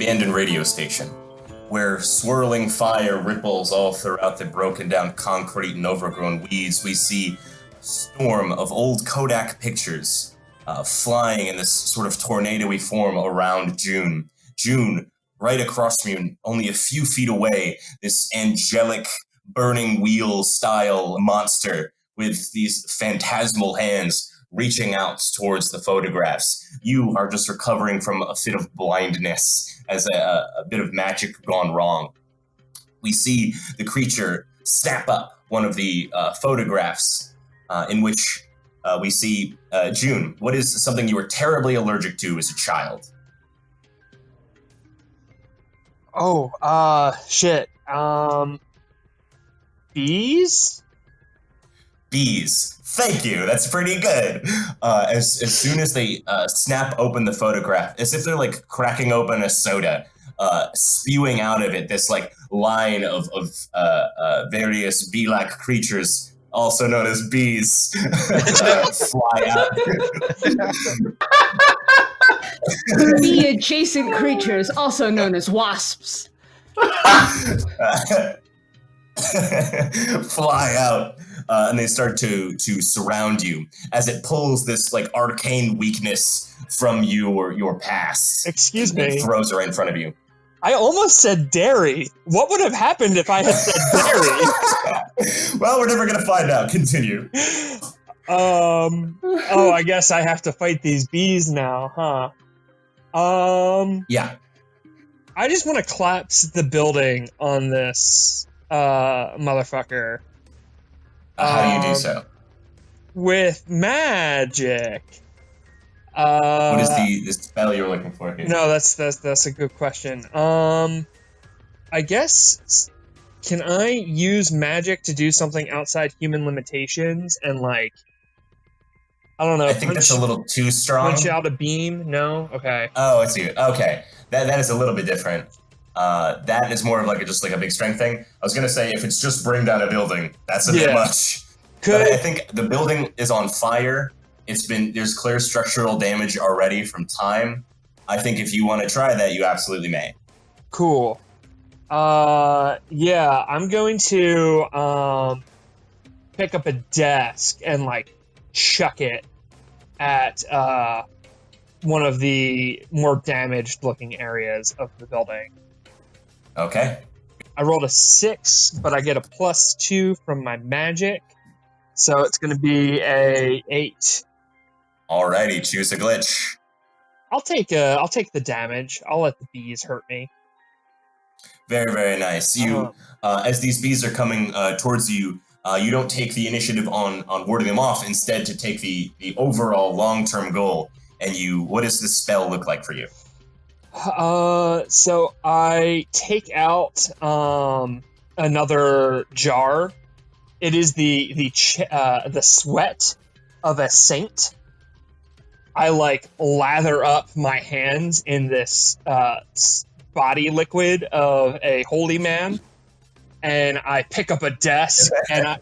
abandoned radio station, where swirling fire ripples all throughout the broken down concrete and overgrown weeds. We see a storm of old Kodak pictures flying in this sort of tornado-y form around June. June, right across from you, and only a few feet away, this angelic burning wheel style monster with these phantasmal hands reaching out towards the photographs. You are just recovering from a fit of blindness as a bit of magic gone wrong. We see the creature snap up one of the photographs in which we see June. What is something you were terribly allergic to as a child? Shit. Bees? Bees. Thank you. That's pretty good. As soon as they snap open the photograph, as if they're like cracking open a soda, spewing out of it this like line of various bee-like creatures, also known as bees, fly out. Bee-adjacent creatures, also known as wasps. Fly out, and they start to surround you as it pulls this like arcane weakness from your past. Excuse me. And throws her in front of you. I almost said dairy. What would have happened if I had said dairy? Well, we're never gonna find out. Continue. I guess I have to fight these bees now, huh? Yeah. I just want to collapse the building on this motherfucker. How do you do so? With magic. What is the spell you're looking for here? No, that's a good question. I guess, can I use magic to do something outside human limitations and like, I don't know. I think that's a little too strong. Punch out a beam? No? Okay. Oh, I see. Okay. That is a little bit different. That is more of like just like a big strength thing. I was gonna say if it's just bring down a building, that's a bit much. But I think the building is on fire. There's clear structural damage already from time. I think if you want to try that, you absolutely may. Cool. Yeah, I'm going to pick up a desk and like chuck it at one of the more damaged looking areas of the building. Okay. I rolled a 6, but I get a +2 from my magic, so it's going to be a 8. Alrighty, choose a glitch. I'll take the damage. I'll let the bees hurt me. Very, very nice. You, as these bees are coming towards you, you don't take the initiative on warding them off. Instead, to take the overall long-term goal. And what does this spell look like for you? So I take out another jar. It is the sweat of a saint. I like lather up my hands in this body liquid of a holy man, and I pick up a desk and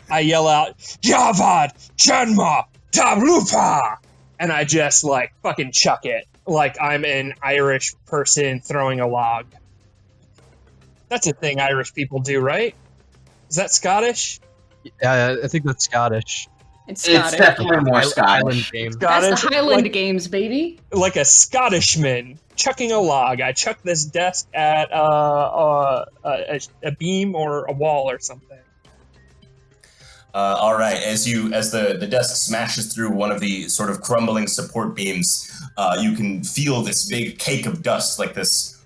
I yell out Javad Janma Tablupa, and I just like fucking chuck it like I'm an Irish person throwing a log. That's a thing Irish people do, right? Is that Scottish? Yeah, I think that's Scottish. It's Scottish. It's definitely more Scottish. That's the Highland Games, baby. Like a Scottishman chucking a log. I chuck this desk at a beam or a wall or something. All right. As the desk smashes through one of the sort of crumbling support beams, you can feel this big cake of dust, like this,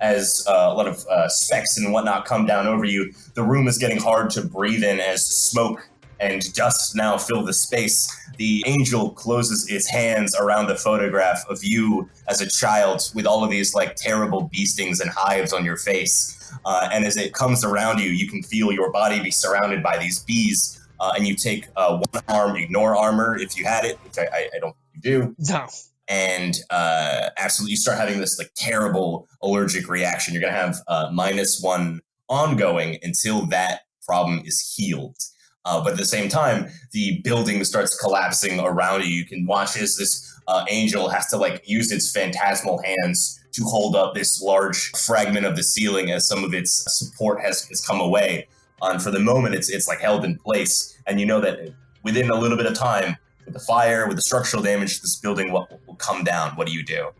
as a lot of specks and whatnot come down over you. The room is getting hard to breathe in as smoke and dust now fill the space. The angel closes its hands around the photograph of you as a child with all of these like terrible bee stings and hives on your face. And as it comes around you, you can feel your body be surrounded by these bees. And you take one arm ignore armor if you had it, which I don't think you do. No. And absolutely you start having this like terrible allergic reaction. You're going to have -1 ongoing until that problem is healed. But at the same time, the building starts collapsing around you. You can watch as this angel has to like use its phantasmal hands to hold up this large fragment of the ceiling as some of its support has come away. And for the moment, it's like held in place. And you know that within a little bit of time, with the fire, with the structural damage to this building, what will come down? What do you do?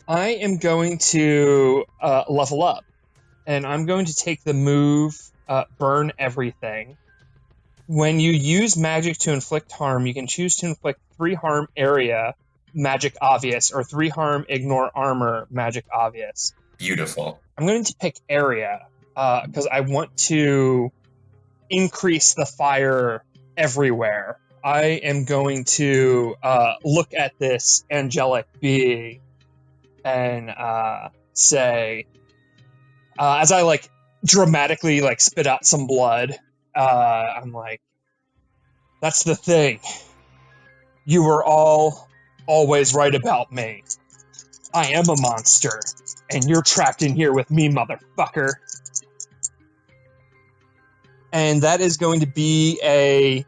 I am going to level up, and I'm going to take the move Burn Everything. When you use magic to inflict harm, you can choose to inflict 3 harm area, magic obvious, or 3 harm ignore armor, magic obvious. Beautiful. I'm going to pick area because I want to increase the fire everywhere. I am going to look at this angelic being and say, as I like dramatically like spit out some blood, I'm like, that's the thing. You were all always right about me. I am a monster, and you're trapped in here with me, motherfucker. And that is going to be a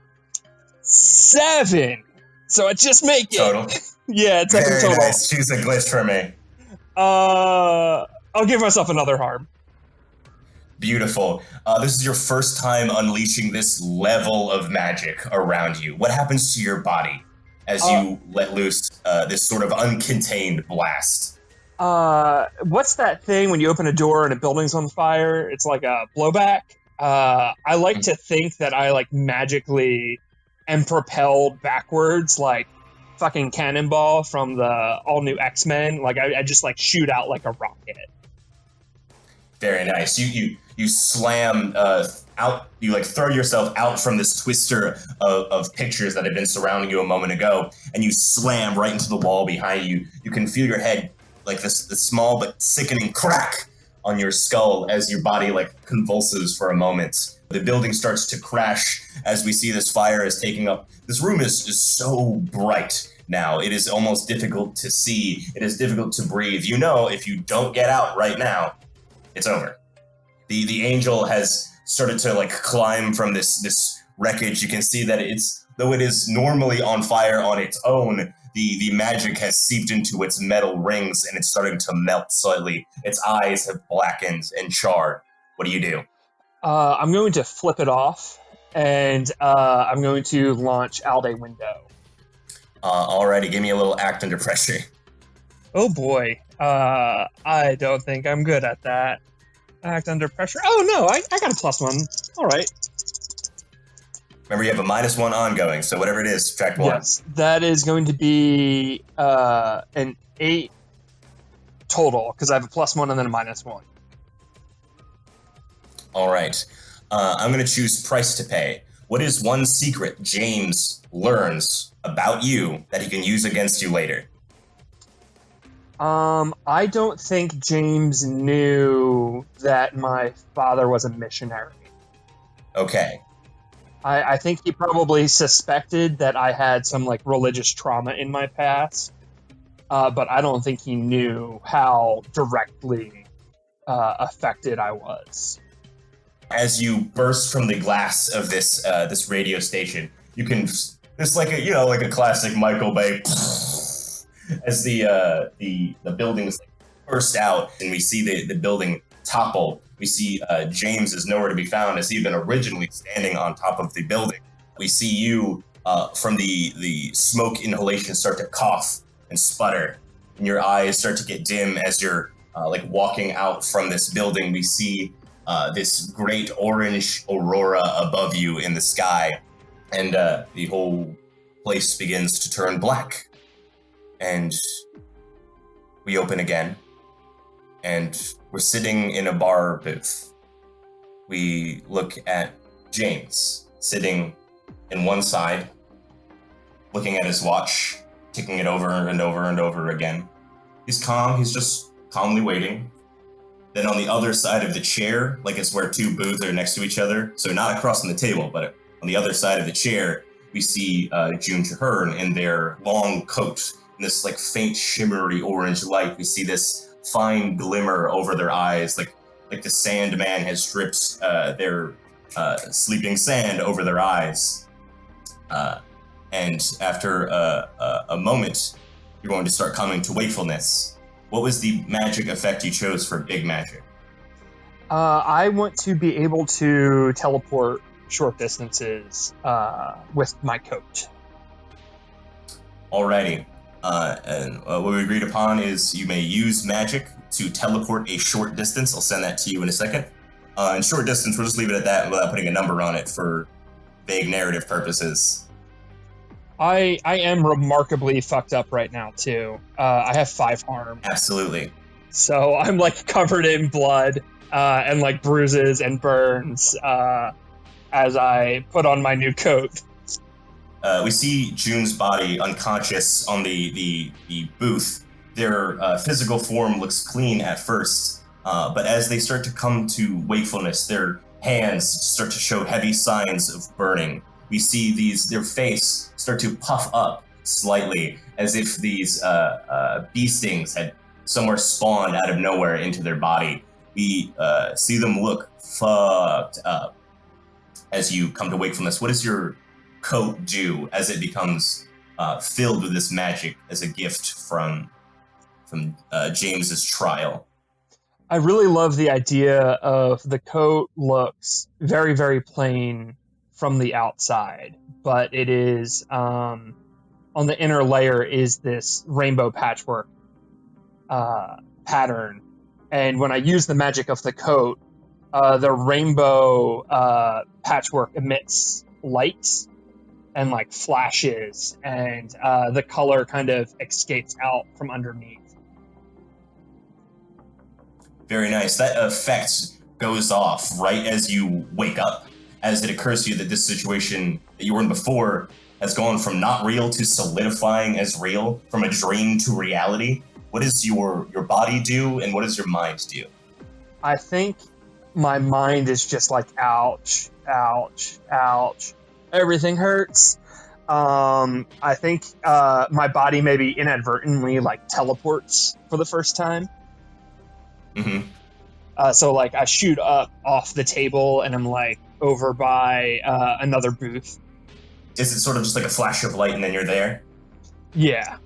7. So I just make it. Total. Yeah, it's 7 Very total. nice. Choose a glitch for me. I'll give myself another harm. Beautiful. This is your first time unleashing this level of magic around you. What happens to your body as you let loose this sort of uncontained blast? What's that thing when you open a door and a building's on fire? It's like a blowback. I like to think that I like magically am propelled backwards like fucking Cannonball from the all new X-Men. Like I just like shoot out like a rocket. Very nice. You slam out, you like throw yourself out from this twister of pictures that had been surrounding you a moment ago, and you slam right into the wall behind you. You can feel your head like this small but sickening crack on your skull as your body like convulses for a moment. The building starts to crash as we see this fire is taking up. This room is so bright now. It is almost difficult to see. It is difficult to breathe. You know, if you don't get out right now, it's over. The angel has started to like climb from this wreckage. You can see that though it is normally on fire on its own, the magic has seeped into its metal rings and it's starting to melt slightly. Its eyes have blackened and charred. What do you do? I'm going to flip it off, and I'm going to launch out a window. Alrighty, give me a little act under pressure. Oh boy. I don't think I'm good at that. Act under pressure. Oh no, I got a +1. All right. Remember, you have a -1 ongoing, so whatever it is, subtract 1. Yes, that is going to be an 8 total because I have a +1 and then a -1. All right. I'm going to choose price to pay. What is one secret James learns about you that he can use against you later? I don't think James knew that my father was a missionary. Okay. I think he probably suspected that I had some like religious trauma in my past, but I don't think he knew how directly affected I was. As you burst from the glass of this this radio station, you can it's like a classic Michael Bay. As the buildings burst out and we see the building topple, we see James is nowhere to be found as he'd been originally standing on top of the building. We see you from the smoke inhalation start to cough and sputter, and your eyes start to get dim as you're like walking out from this building. We see this great orange aurora above you in the sky, and the whole place begins to turn black. And we open again, and we're sitting in a bar booth. We look at James sitting in one side, looking at his watch, ticking it over and over and over again. He's calm, he's just calmly waiting. Then on the other side of the chair, like it's where 2 booths are next to each other, so not across from the table, but on the other side of the chair, we see June Traherne in their long coat, this like faint shimmery orange light. We see this fine glimmer over their eyes, like the Sandman has stripped their sleeping sand over their eyes. And after a moment, you're going to start coming to wakefulness. What was the magic effect you chose for big magic? I want to be able to teleport short distances with my coat. Alrighty. And what we agreed upon is you may use magic to teleport a short distance. I'll send that to you in a second. And short distance, we'll just leave it at that without putting a number on it for vague narrative purposes. I am remarkably fucked up right now, too. I have 5 harm. Absolutely. So I'm, like, covered in blood and, like, bruises and burns as I put on my new coat. We see June's body unconscious on the booth. Their physical form looks clean at first, but as they start to come to wakefulness, their hands start to show heavy signs of burning. We see their face start to puff up slightly, as if these bee stings had somewhere spawned out of nowhere into their body. We see them look fucked up as you come to wakefulness. What does your coat do as it becomes filled with this magic as a gift from James's trial? I really love the idea of the coat looks very, very plain from the outside, but it is on the inner layer is this rainbow patchwork pattern. And when I use the magic of the coat, the rainbow patchwork emits lights and like flashes, and the color kind of escapes out from underneath. Very nice. That effect goes off right as you wake up, as it occurs to you that this situation that you were in before has gone from not real to solidifying as real, from a dream to reality. What does your body do, and what does your mind do? I think my mind is just like, ouch, ouch, ouch. Everything hurts. I think my body maybe inadvertently like teleports for the first time. Mm-hmm. So like I shoot up off the table and I'm like over by another booth. Is it sort of just like a flash of light and then you're there? Yeah.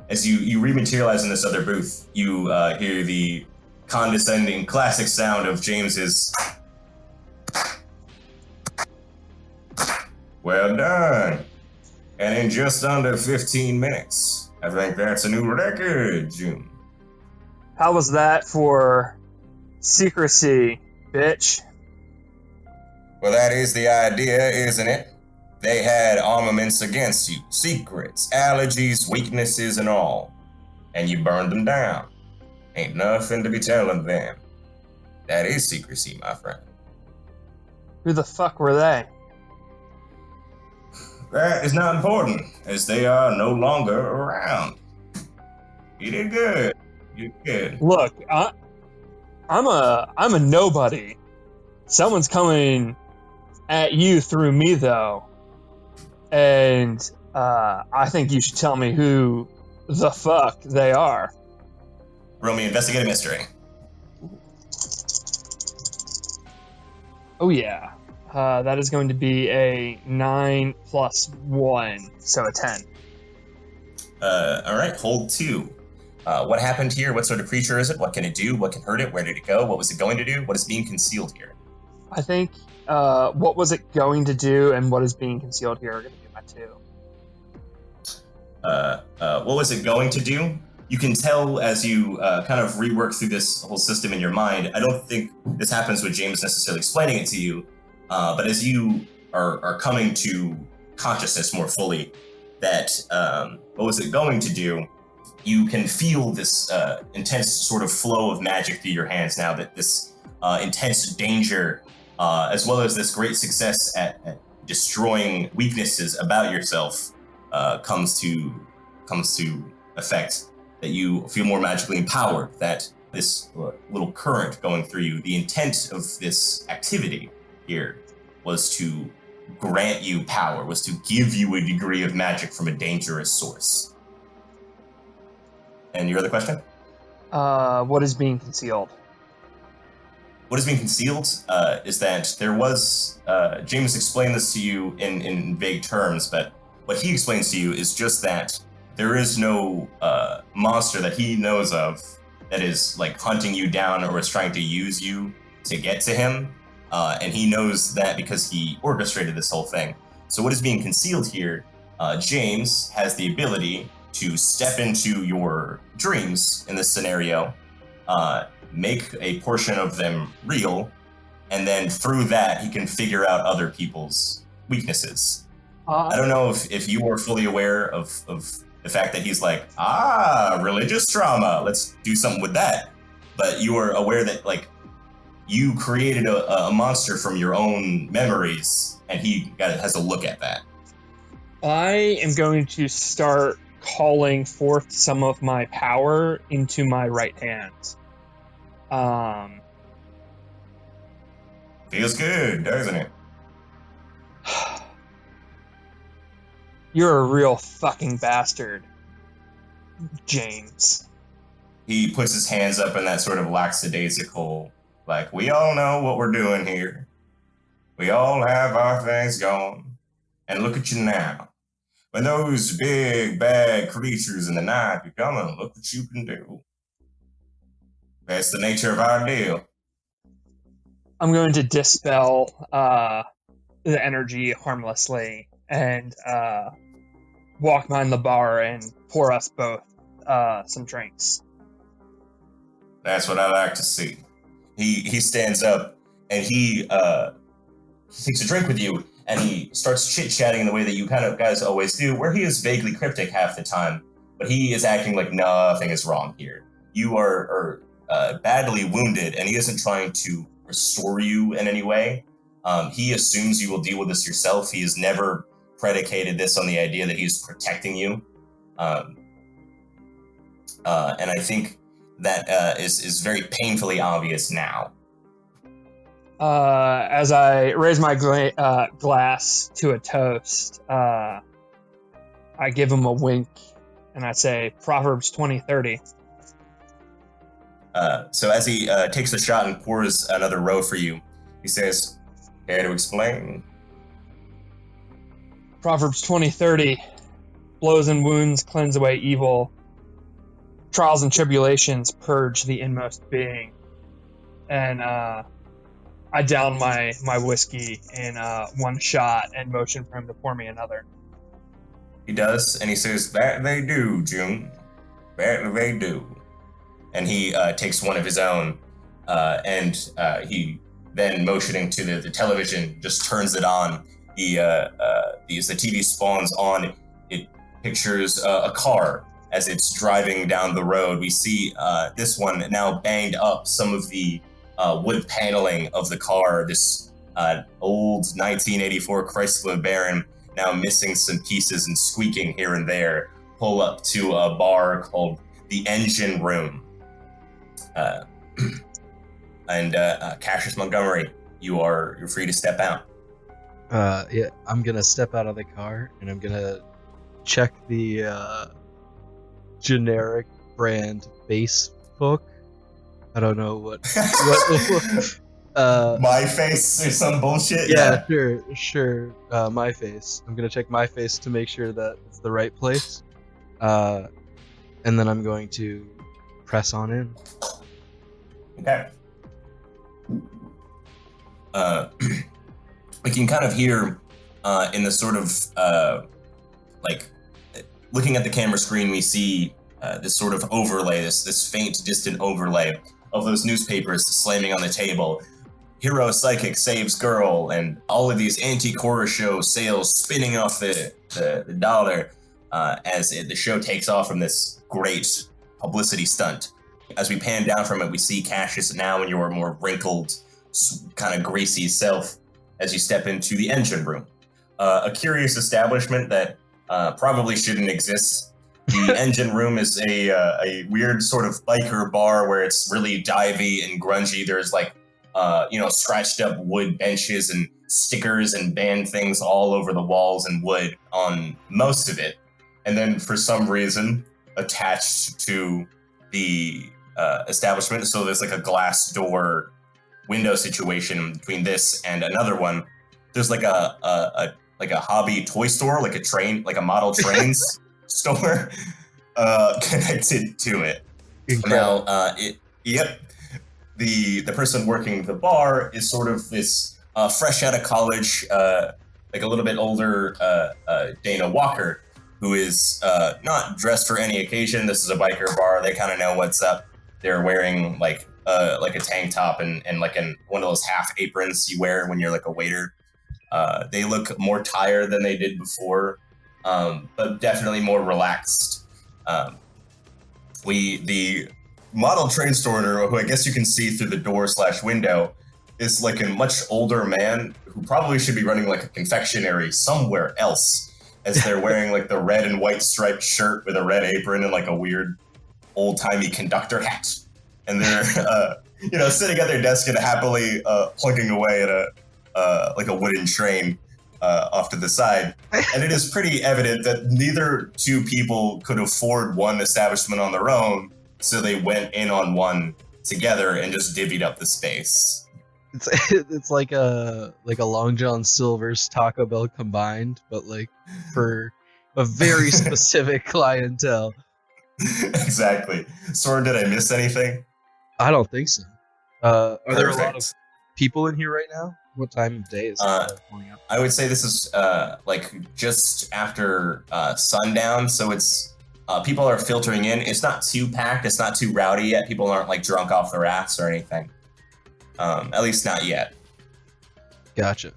As you rematerialize in this other booth, you hear the condescending classic sound of James's "Well done." And in just under 15 minutes. I think that's a new record, June. How was that for secrecy, bitch? Well, that is the idea, isn't it? They had armaments against you, secrets, allergies, weaknesses, and all. And you burned them down. Ain't nothing to be telling them. That is secrecy, my friend. Who the fuck were they? That is not important, as they are no longer around. You did good. You did good. Look, I'm a nobody. Someone's coming at you through me, though. And I think you should tell me who the fuck they are. Roll me investigate a mystery. Oh yeah. That is going to be a 9 plus 1, so a 10. Alright, hold 2. What happened here? What sort of creature is it? What can it do? What can hurt it? Where did it go? What was it going to do? What is being concealed here? I think what was it going to do and what is being concealed here are going to be my 2. What was it going to do? You can tell as you kind of rework through this whole system in your mind. I don't think this happens with James necessarily explaining it to you, but as you are coming to consciousness more fully, that what was it going to do? You can feel this intense sort of flow of magic through your hands now, that this intense danger, as well as this great success at destroying weaknesses about yourself, comes to effect, that you feel more magically empowered, that this little current going through you, the intent of this activity here was to grant you power, was to give you a degree of magic from a dangerous source. And your other question? What is being concealed? What is being concealed is that there was, James explained this to you in vague terms, but what he explains to you is just that there is no monster that he knows of that is like hunting you down or is trying to use you to get to him. And he knows that because he orchestrated this whole thing. So what is being concealed here, James has the ability to step into your dreams in this scenario, make a portion of them real, and then through that he can figure out other people's weaknesses. I don't know if you are fully aware of the fact that he's like, religious trauma, let's do something with that. But you are aware that like you created a monster from your own memories, and he has a look at that. I am going to start calling forth some of my power into my right hand. Feels good, doesn't it? You're a real fucking bastard, James. He puts his hands up in that sort of lackadaisical, like, we all know what we're doing here. We all have our things going. And look at you now. When those big, bad creatures in the night are coming, look what you can do. That's the nature of our deal. I'm going to dispel the energy harmlessly and walk behind the bar and pour us both some drinks. That's what I like to see. He stands up and he takes a drink with you, and he starts chit-chatting in the way that you kind of guys always do, where he is vaguely cryptic half the time, but he is acting like nothing is wrong here. You are badly wounded, and he isn't trying to restore you in any way. He assumes you will deal with this yourself. He has never predicated this on the idea that he's protecting you. And I think that is very painfully obvious now. As I raise my glass to a toast, I give him a wink and I say, Proverbs 20:30. So as he takes a shot and pours another row for you, he says, care to explain? Proverbs 20:30. Blows and wounds cleanse away evil. Trials and tribulations purge the inmost being. And I down my whiskey in one shot and motion for him to pour me another. He does, and he says, that they do, June. That they do. And he takes one of his own, and he then, motioning to the television, just turns it on. As the TV spawns on, it pictures a car as it's driving down the road. We see this one now banged up, some of the wood paneling of the car, this old 1984 Chrysler Baron, now missing some pieces and squeaking here and there, pull up to a bar called the Engine Room. And Cascius Montgomery, you're free to step out. Yeah, I'm gonna step out of the car and I'm gonna check the generic brand base book. I don't know what My Face or some bullshit. Yeah, sure. My Face. I'm gonna check My Face to make sure that it's the right place, and then I'm going to press on in. Okay. We can kind of hear in the sort of like looking at the camera screen, we see this sort of overlay, this faint, distant overlay of those newspapers slamming on the table. Hero psychic saves girl, and all of these antique horror show sales spinning off the dollar as the show takes off from this great publicity stunt. As we pan down from it, we see Cascius now in your more wrinkled, kind of greasy self as you step into the Engine Room. A curious establishment that probably shouldn't exist. The Engine Room is a weird sort of biker bar where it's really divey and grungy. There's like, scratched up wood benches and stickers and band things all over the walls and wood on most of it. And then for some reason, attached to the establishment, so there's like a glass door window situation between this and another one. There's like a hobby toy store, like a train, like a model trains store connected to it. Incredible. Now, the person working the bar is sort of this fresh out of college, like a little bit older Dana Walker, who is not dressed for any occasion. This is a biker bar. They kind of know what's up. They're wearing like a tank top and like one of those half aprons you wear when you're like a waiter. They look more tired than they did before, but definitely more relaxed. The model train store owner, who I guess you can see through the door/window, is like a much older man who probably should be running like a confectionery somewhere else, as they're wearing like the red and white striped shirt with a red apron and like a weird old-timey conductor hat. And they're, sitting at their desk and happily plugging away at a wooden train off to the side. And it is pretty evident that neither two people could afford one establishment on their own, so they went in on one together and just divvied up the space. It's like a Long John Silver's Taco Bell combined, but like for a very specific clientele. Exactly. Soren, did I miss anything? I don't think so. Are there a lot Perfect. of people in here right now? What time of day is it pulling up? I would say this is like just after sundown, so it's people are filtering in. It's not too packed. It's not too rowdy yet. People aren't like drunk off their ass or anything. At least not yet. Gotcha.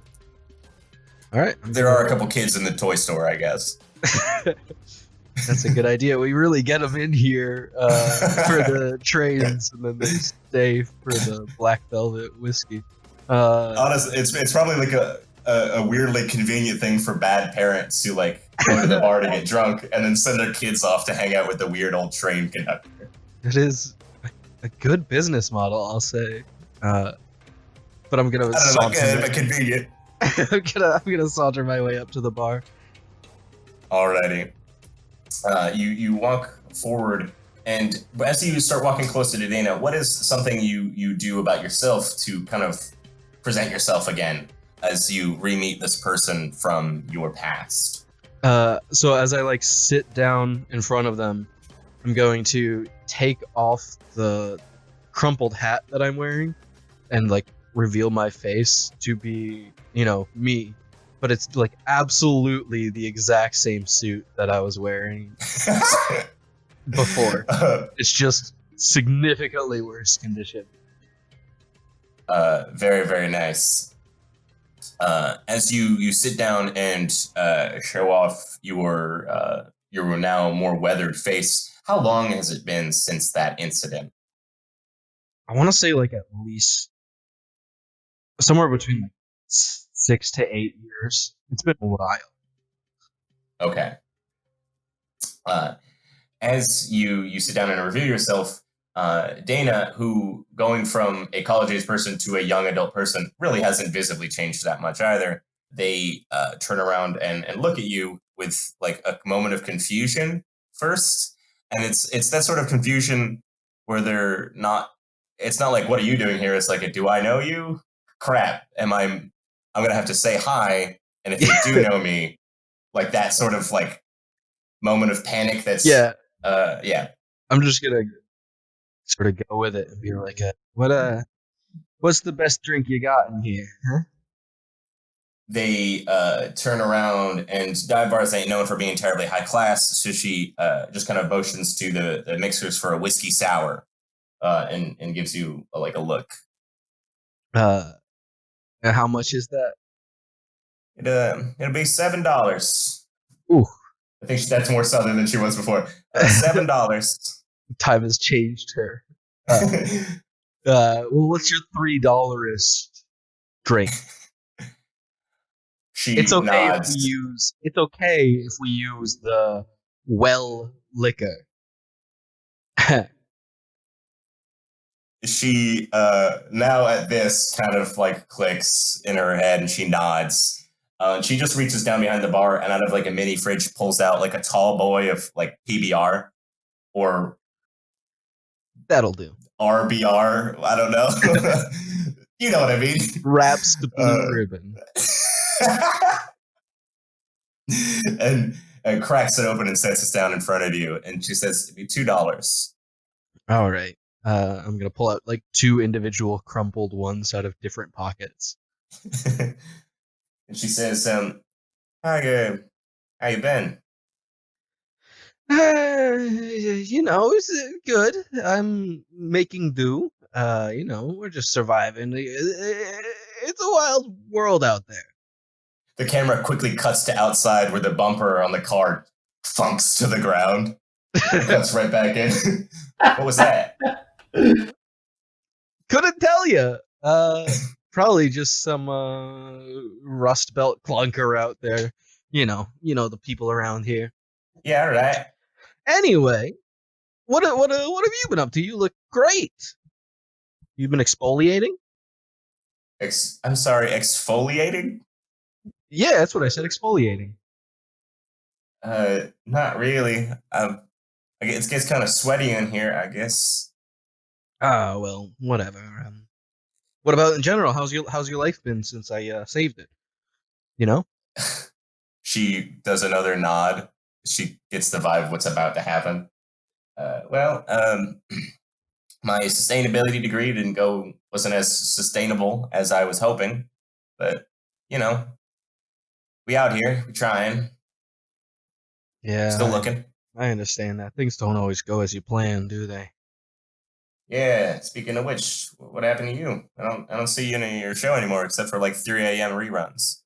All right. There are a couple kids in the toy store, I guess. That's a good idea. We really get them in here for the trains, and then they stay for the Black Velvet whiskey. Honestly, it's probably like a weirdly convenient thing for bad parents who like go to the bar to get drunk and then send their kids off to hang out with the weird old train conductor. It is a good business model, I'll say. But I'm gonna but convenient. I'm gonna saunter my way up to the bar. Alrighty. You walk forward, and as you start walking closer to Dana, what is something you do about yourself to kind of present yourself again as you re-meet this person from your past? So as I like sit down in front of them, I'm going to take off the crumpled hat that I'm wearing and like reveal my face to be, me. But it's like absolutely the exact same suit that I was wearing before. It's just significantly worse condition. Very, very nice. As you sit down and show off your now more weathered face, how long has it been since that incident? I want to say like at least somewhere between like 6 to 8 years. It's been a while. Okay. As you sit down and review yourself, Dana, who going from a college-age person to a young adult person really hasn't visibly changed that much either. They turn around and look at you with like a moment of confusion first, and it's that sort of confusion where they're not. It's not like, what are you doing here? It's like, do I know you? Crap. I'm gonna have to say hi, and if you do know me, like that sort of like moment of panic. That's yeah. I'm just gonna sort of go with it and be like, what's the best drink you got in here? Huh? They turn around, and dive bars ain't known for being terribly high class, so she just kind of motions to the mixers for a whiskey sour, and gives you like a look. And how much is that? It'll be $7. Ooh, I think that's more southern than she was before. $7. Time has changed her. Well, what's your $3 drink? It's okay nods. if we use the well liquor. She now at this kind of like clicks in her head, and she nods. And she just reaches down behind the bar, and out of like a mini fridge pulls out like a tall boy of like PBR or That'll do. RBR. I don't know. You know what I mean. Wraps the blue ribbon. and and cracks it open and sets it down in front of you. And she says, "It'd be $2." All right. I'm gonna pull out like 2 individual crumpled ones out of different pockets. And she says, how you been? It's good. I'm making do. We're just surviving. It's a wild world out there. The camera quickly cuts to outside where the bumper on the car funks to the ground. Cuts right back in. What was that? Couldn't tell you. Probably just some Rust Belt clunker out there. The people around here. Yeah, all right. Anyway, what have you been up to? You look great. You've been exfoliating? I'm sorry, exfoliating? Yeah, that's what I said. Exfoliating. Not really. It gets kind of sweaty in here, I guess. Ah, well, whatever. What about in general? How's your life been since I saved it? You know? She does another nod. She gets the vibe of what's about to happen. My sustainability degree wasn't as sustainable as I was hoping, but we out here, we trying, Yeah. still looking. I understand that. Things don't always go as you plan, do they? Yeah. Speaking of which, what happened to you? I don't see you in your show anymore, except for like 3 a.m. reruns.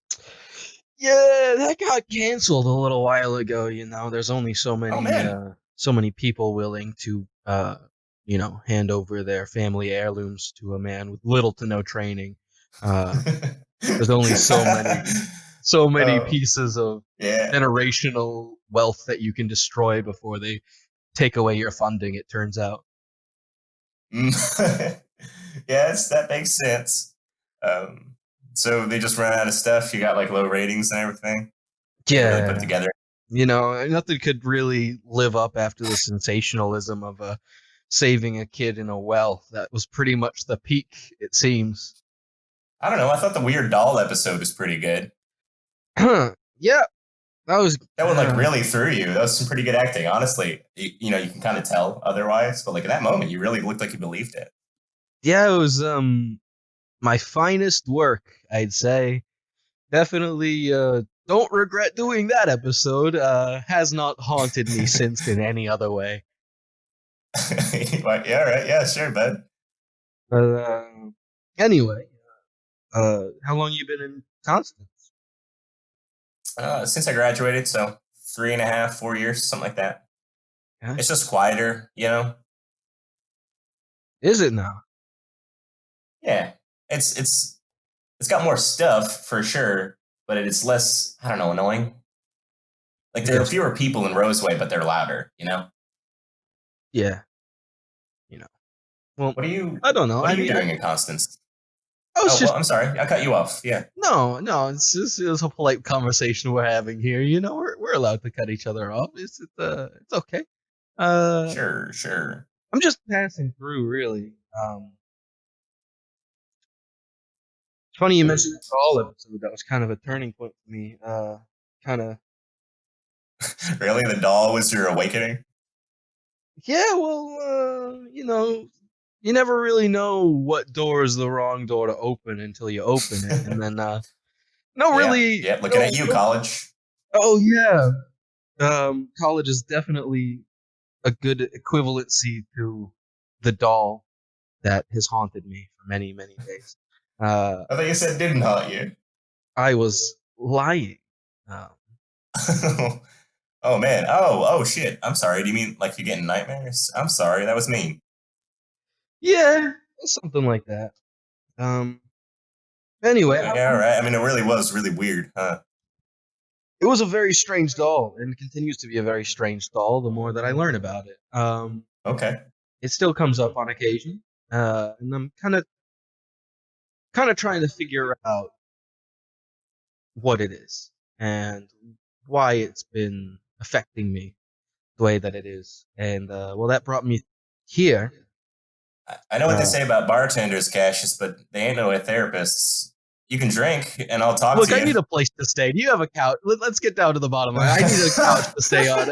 Yeah, that got canceled a little while ago. There's only so Oh man. so many people willing to hand over their family heirlooms to a man with little to no training. There's only so many Oh, pieces of yeah. generational wealth that you can destroy before they take away your funding, it turns out. Yes, that makes sense. So they just ran out of stuff. You got like low ratings and everything. Can't really put Yeah. together. Nothing could really live up after the sensationalism of saving a kid in a well. That was pretty much the peak, it seems. I don't know. I thought the Weird Doll episode was pretty good. Yeah, that was That one like really threw you. That was some pretty good acting, honestly. You can kind of tell otherwise, but like in that moment, you really looked like you believed it. Yeah, it was my finest work, I'd say. Definitely don't regret doing that episode. Has not haunted me since in any other way. Yeah, right. Yeah, sure, bud. But anyway, how long you been in Constance? Since I graduated, so 3.5, 4 years, something like that. Yeah. It's just quieter, Is it now? Yeah, it's got more stuff for sure, but it's less, I don't know, annoying. Like there are fewer people in Roseway, but they're louder. Yeah. Well, What are you? I don't know. What are you doing in Constance? Well, I'm sorry, I cut you off. Yeah. No, it's a polite conversation we're having here. We're allowed to cut each other off. It's okay. Sure. I'm just passing through, really. It's funny you mentioned the Saul episode. That was kind of a turning point for me. Kind of. Really, the doll was your awakening? Yeah, well, you never really know what door is the wrong door to open until you open it, and then really. Yeah, looking at you, college. Oh yeah, college is definitely a good equivalency to the doll that has haunted me for many, many days. I thought you said didn't haunt you. I was lying. Oh man. Oh shit. I'm sorry. Do you mean like you're getting nightmares? I'm sorry. That was mean. Yeah, something like that. Anyway. Yeah, all right. I mean, it really was really weird, huh? It was a very strange doll, and continues to be a very strange doll the more that I learn about it. Okay. It still comes up on occasion, and I'm kind of trying to figure out what it is and why it's been affecting me the way that it is. And that brought me here. I know what they say about bartenders, Cascius, but they ain't no therapists. You can drink, and I'll talk Look, to I you. need a place to stay. Do you have a couch? Let's get down to the bottom line. I need a couch to stay on.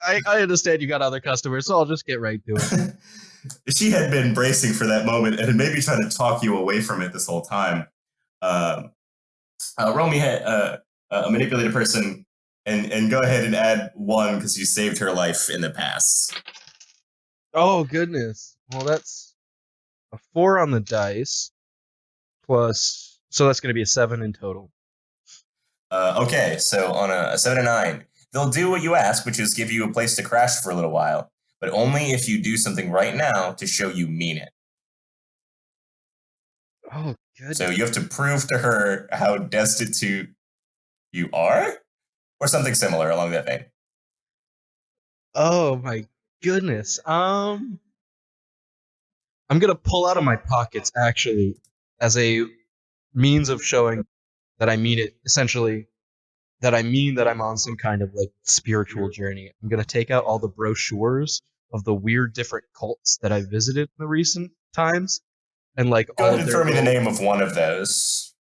I understand you got other customers, so I'll just get right to it. She had been bracing for that moment and had maybe trying to talk you away from it this whole time. Roll me a manipulated person and go ahead and add 1 because you saved her life in the past. Oh, goodness. Well, that's a 4 on the dice plus, so that's going to be a 7 in total. Okay, so on a 7 and 9, they'll do what you ask, which is give you a place to crash for a little while, but only if you do something right now to show you mean it. Oh, goodness. So you have to prove to her how destitute you are, or something similar along that vein. Oh, my goodness. I'm going to pull out of my pockets, actually, as a means of showing that I mean it, essentially, that I mean that I'm on some kind of like spiritual journey. I'm going to take out all the brochures of the weird different cults that I've visited in the recent times, and like Go all ahead of and their throw me the name of one of those.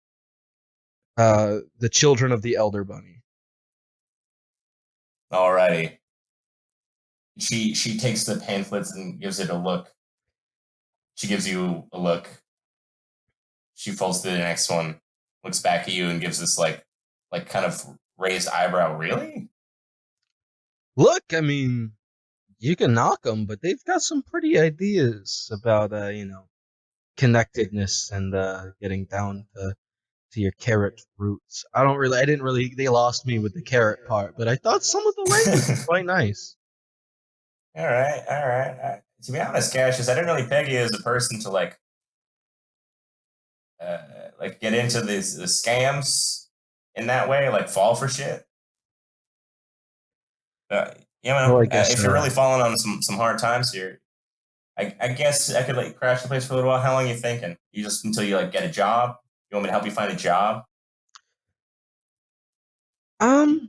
the Children of the Elder Bunny. Alrighty. She takes the pamphlets and gives it a look. She gives you a look. She folds to the next one, looks back at you, and gives this like kind of raised eyebrow. Really? Look, I mean, you can knock them, but they've got some pretty ideas about connectedness and getting down to your carrot roots. I didn't really, they lost me with the carrot part, but I thought some of the language was quite nice. All right. To be honest, Cascius, I didn't really peg you as a person to like get into the scams in that way, like fall for shit. Well, I guess, if you're really falling on some hard times here, I guess I could let you crash the place for a little while. How long are you thinking? You just until you like get a job? You want me to help you find a job? I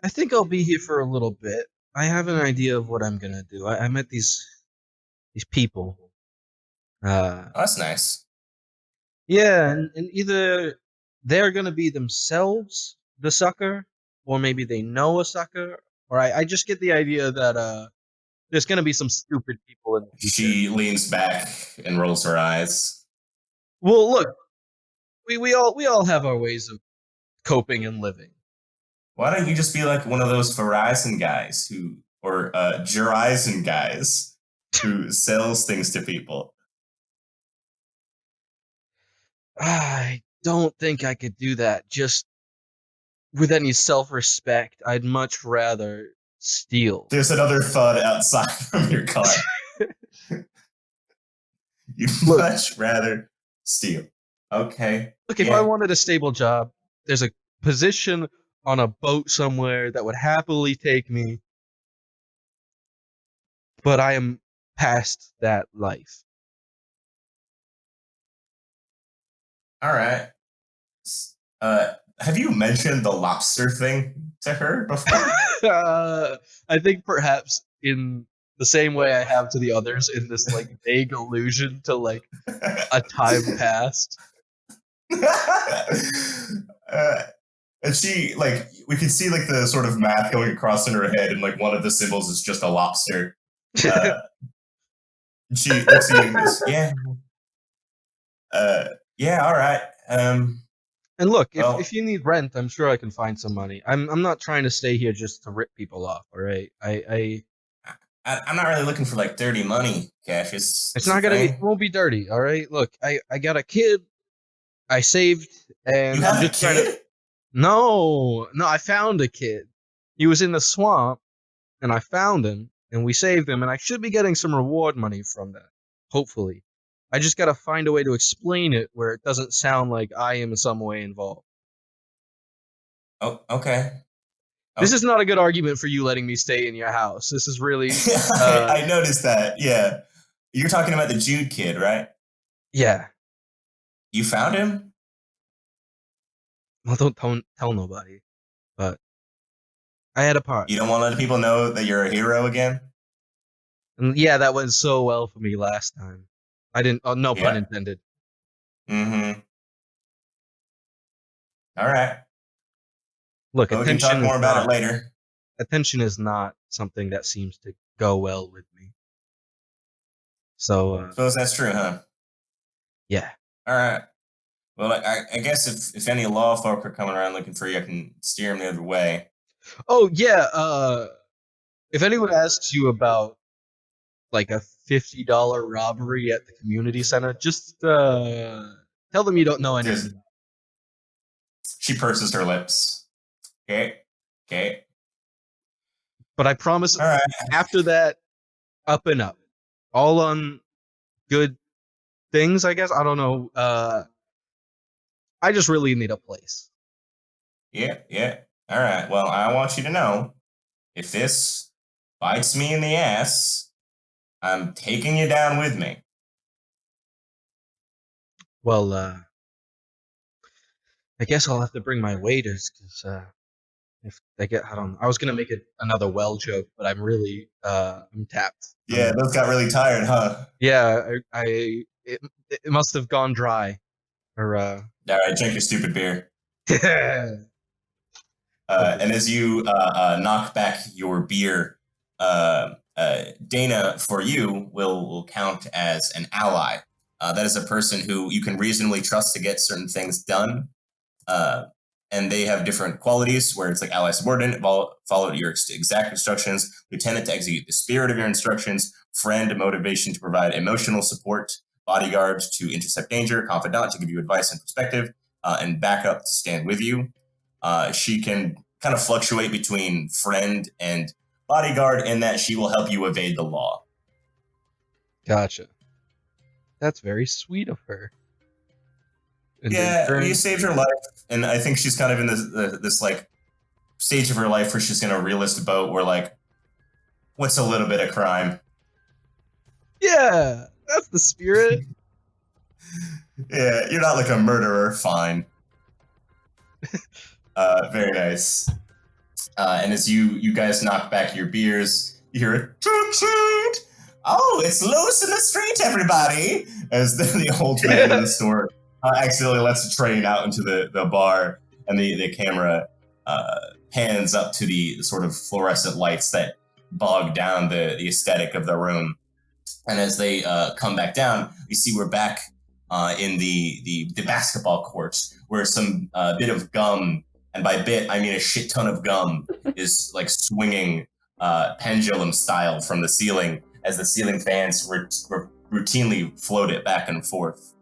think I'll be here for a little bit. I have an idea of what I'm gonna do. I met these people. Oh, that's nice. Yeah, and either they're gonna be themselves the sucker, or maybe they know a sucker, or I just get the idea that there's gonna be some stupid people in the future. She leans back and rolls her eyes. Well, look, we all have our ways of coping and living. Why don't you just be like one of those Verizon guys or Verizon guys who sells things to people? I don't think I could do that just with any self-respect. I'd much rather steal. There's another thud outside from your car. You'd much rather steal. Okay. Look, if I wanted a stable job, there's a position on a boat somewhere that would happily take me, but I am past that life. All right. Have you mentioned the lobster thing to her before? I think perhaps in the same way I have to the others, in this like vague allusion to like a time past. And she like we can see like the sort of math going across in her head, and like one of the symbols is just a lobster. She looks at you and goes, yeah, all right. And look, if you need rent, I'm sure I can find some money. I'm not trying to stay here just to rip people off. All right, I'm not really looking for like dirty money, Cascius. It's not gonna be. It won't be dirty. All right. Look, I got a kid. I saved, and you have I'm just a kid? trying to. No, I found a kid. He was in the swamp, and I found him, and we saved him, and I should be getting some reward money from that. Hopefully, I just gotta find a way to explain it where it doesn't sound like I am in some way involved. Oh, okay. This is not a good argument for you letting me stay in your house. This is really. I noticed that. Yeah, you're talking about the Jude kid, right? Yeah. You found him? Well, don't tell nobody. But I had a part. You don't want to let people know that you're a hero again? And yeah, that went so well for me last time. I didn't. Oh, no pun intended. Mm-hmm. All right. Look, Well, we can talk more about it later. Attention is not something that seems to go well with me. So, Suppose that's true, huh? yeah. All right. Well, I guess if any law folk are coming around looking for you, I can steer them the other way. Oh, yeah, if anyone asks you about, like, a $50 robbery at the community center, just, tell them you don't know anything. She purses her lips. Okay. But I promise, All right. after that, up and up. All on good things, I guess. I don't know. I just really need a place. Yeah. All right. Well, I want you to know, if this bites me in the ass, I'm taking you down with me. Well, I guess I'll have to bring my waiters, because, if they get, I was gonna make another well joke, but I'm really, I'm tapped. Yeah, those got really tired, huh? Yeah, it must have gone dry. Or, All right, drink your stupid beer. And as you knock back your beer, Dana, for you, will count as an ally. That is a person who you can reasonably trust to get certain things done. And they have different qualities where it's like ally subordinate, follow your exact instructions, lieutenant to execute the spirit of your instructions, friend, motivation to provide emotional support, bodyguard to intercept danger, confidant to give you advice and perspective, and backup to stand with you. She can kind of fluctuate between friend and bodyguard in that she will help you evade the law. Gotcha. That's very sweet of her. And you saved her life, and I think she's kind of in this like stage of her life where she's going to realist about where like, what's a little bit of crime? Yeah, that's the spirit. Yeah, you're not like a murderer. Fine. Very nice. And as you guys knock back your beers, you hear a toot toot. Oh, it's loose in the street, everybody! As the old man in the store accidentally lets a train out into the bar, and the camera pans up to the sort of fluorescent lights that bog down the aesthetic of the room. And as they come back down, we see we're back in the basketball court, where some bit of gum, and by bit I mean a shit ton of gum, is like swinging pendulum style from the ceiling as the ceiling fans routinely float it back and forth.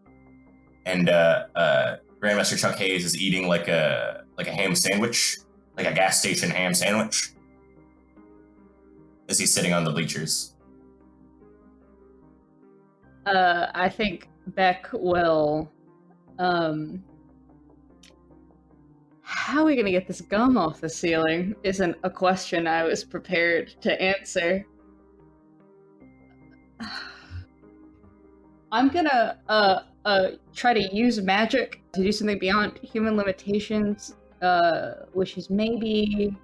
And Grandmaster Chuck Hayes is eating like a ham sandwich, like a gas station ham sandwich, as he's sitting on the bleachers. I think Beck will. How are we gonna get this gum off the ceiling? Isn't a question I was prepared to answer. I'm gonna try to use magic to do something beyond human limitations, which is maybe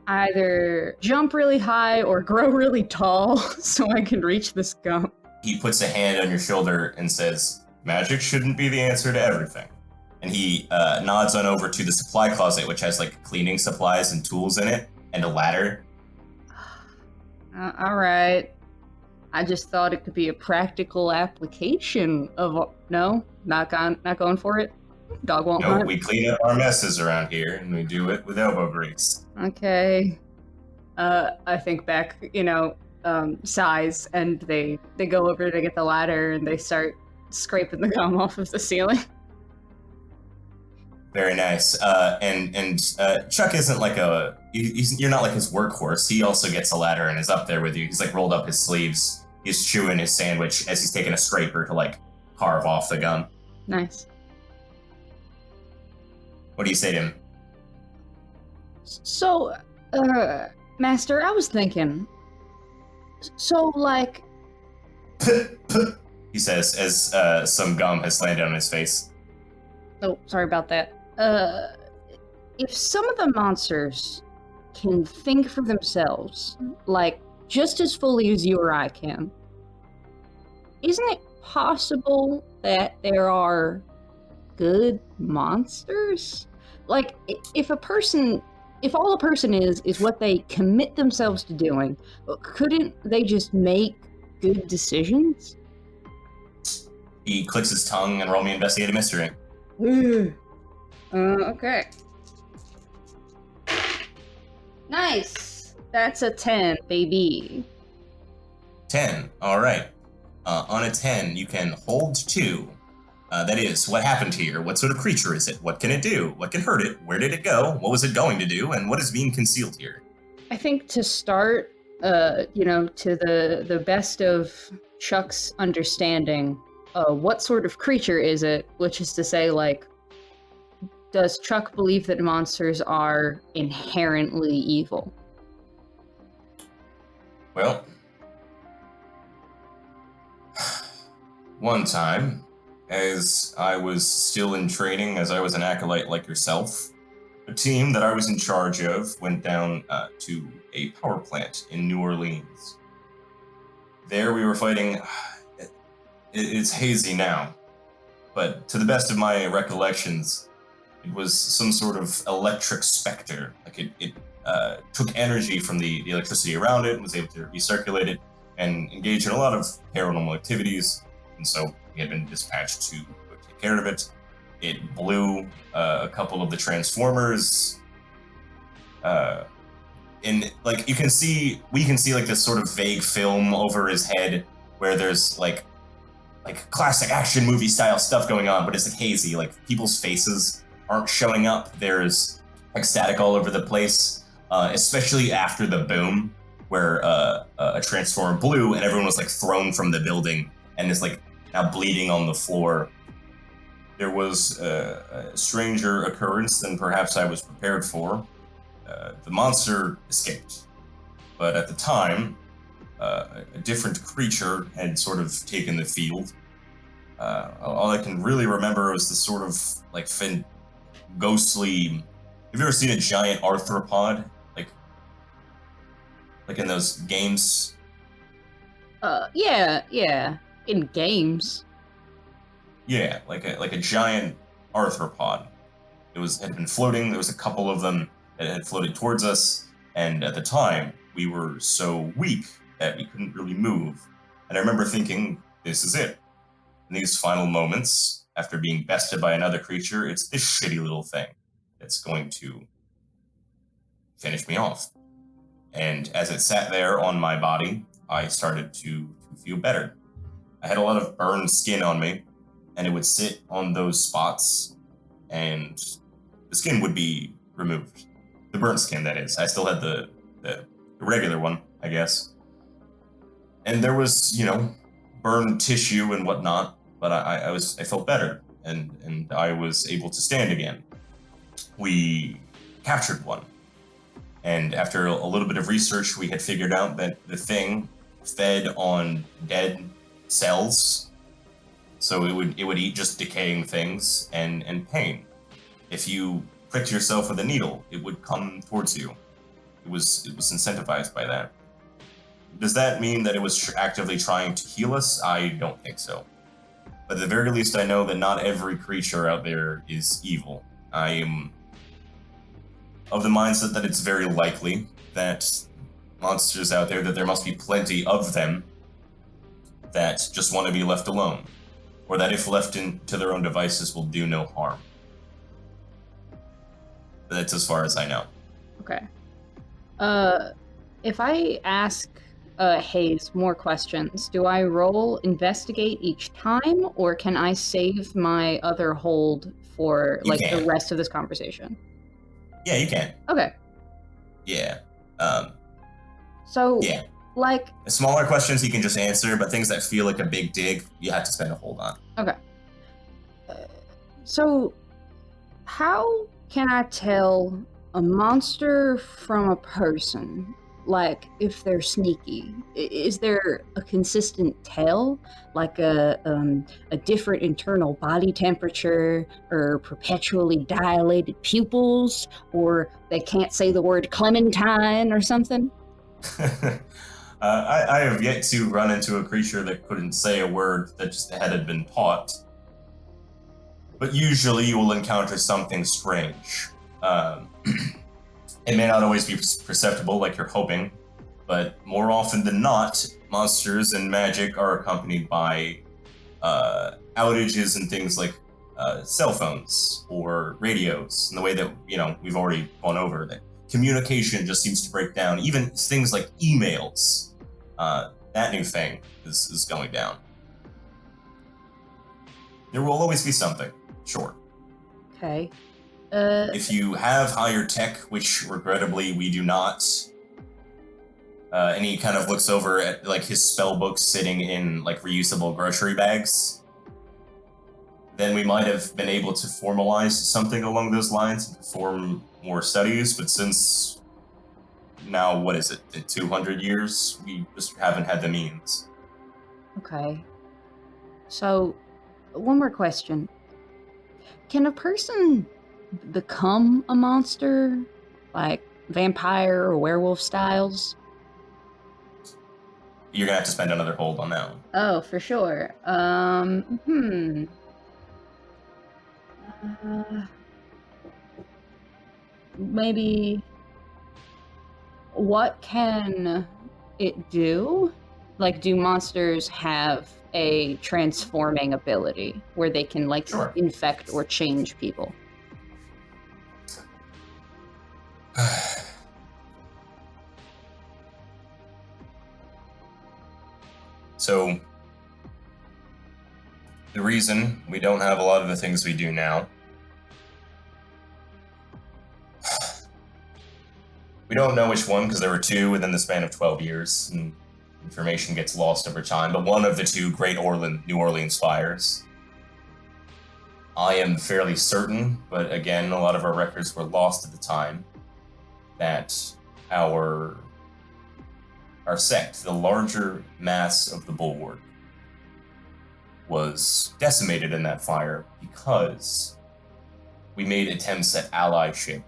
either jump really high or grow really tall so I can reach this gum. He puts a hand on your shoulder and says, "Magic shouldn't be the answer to everything." And he nods on over to the supply closet, which has like cleaning supplies and tools in it, and a ladder. All right. I just thought it could be a practical application of not going for it. Dog won't hunt. We clean up our messes around here, and we do it with elbow grease. Okay. I think Beck, sighs, and they go over to get the ladder, and they start scraping the gum off of the ceiling. Very nice. And Chuck isn't like you're not like his workhorse. He also gets a ladder and is up there with you. He's like rolled up his sleeves. He's chewing his sandwich as he's taking a scraper to like carve off the gum. Nice. What do you say to him? So, Master, I was thinking. So, like... He says as some gum has landed on his face. Oh, sorry about that. If some of the monsters can think for themselves, like, just as fully as you or I can, isn't it possible that there are good monsters? like, if all a person is what they commit themselves to doing, couldn't they just make good decisions? He clicks his tongue and roll me investigate a mystery. Okay. Nice. That's a 10, baby. 10. All right. On a 10, you can hold 2. That is, what happened here? What sort of creature is it? What can it do? What can hurt it? Where did it go? What was it going to do? And what is being concealed here? I think to start, to the best of Chuck's understanding, what sort of creature is it? Which is to say, like, does Chuck believe that monsters are inherently evil? Well, one time, as I was still in training, as I was an acolyte like yourself, a team that I was in charge of went down to a power plant in New Orleans. There we were fighting, it's hazy now, but to the best of my recollections, it was some sort of electric specter. Like it took energy from the electricity around it and was able to recirculate it and engage in a lot of paranormal activities. And so we had been dispatched to go take care of it. It blew a couple of the transformers. And like we can see like this sort of vague film over his head where there's like classic action movie style stuff going on, but it's like hazy. Like people's faces aren't showing up. There's like static all over the place, especially after the boom where a transformer blew and everyone was like thrown from the building and is like now bleeding on the floor. There was a stranger occurrence than perhaps I was prepared for. The monster escaped, but at the time, a different creature had sort of taken the field. All I can really remember was the sort of like ghostly. Have you ever seen a giant arthropod, like in those games? Yeah, in games. Yeah, like a giant arthropod. Had been floating. There was a couple of them that had floated towards us, and at the time we were so weak that we couldn't really move. And I remember thinking, this is it. In these final moments, after being bested by another creature, it's this shitty little thing that's going to finish me off. And as it sat there on my body, I started to feel better. I had a lot of burned skin on me, and it would sit on those spots, and the skin would be removed. The burnt skin, that is. I still had the regular one, I guess. And there was, burned tissue and whatnot, but I felt better, and I was able to stand again. We captured one, and after a little bit of research, we had figured out that the thing fed on dead cells, so it would eat just decaying things and pain. If you pricked yourself with a needle, it would come towards you. It was incentivized by that. Does that mean that it was actively trying to heal us? I don't think so. But at the very least, I know that not every creature out there is evil. I am of the mindset that it's very likely that monsters out there, that there must be plenty of them that just want to be left alone, or that if left to their own devices will do no harm. But that's as far as I know. Okay. If I ask Hayes more questions, do I roll investigate each time, or can I save my other hold for the rest of this conversation? Yeah, you can. Okay. Yeah. So, yeah. Like... Smaller questions you can just answer, but things that feel like a big dig, you have to spend a hold on. Okay. So, how can I tell a monster from a person? Like, if they're sneaky, is there a consistent tell, like a different internal body temperature, or perpetually dilated pupils, or they can't say the word Clementine or something? I have yet to run into a creature that couldn't say a word that just hadn't been taught. But usually you will encounter something strange. It may not always be perceptible like you're hoping, but more often than not, monsters and magic are accompanied by outages and things like cell phones or radios, in the way that, we've already gone over, that communication just seems to break down. Even things like emails, that new thing is going down. There will always be something, sure. Okay. If you have higher tech, which regrettably we do not, and he kind of looks over at like his spell books sitting in like reusable grocery bags, then we might have been able to formalize something along those lines and perform more studies. But since now, what is it, in 200 years, we just haven't had the means. Okay. So, one more question. Can a person become a monster, like vampire or werewolf styles? You're gonna have to spend another hold on that one. Oh, for sure. Maybe what can it do? Like, do monsters have a transforming ability where they can, like, Sure. infect or change people? So, the reason we don't have a lot of the things we do now, we don't know which one, because there were two within the span of 12 years, and information gets lost over time, but one of the two Great New Orleans fires. I am fairly certain, but again, a lot of our records were lost at the time, that our sect, the larger mass of the bulwark, was decimated in that fire because we made attempts at allyship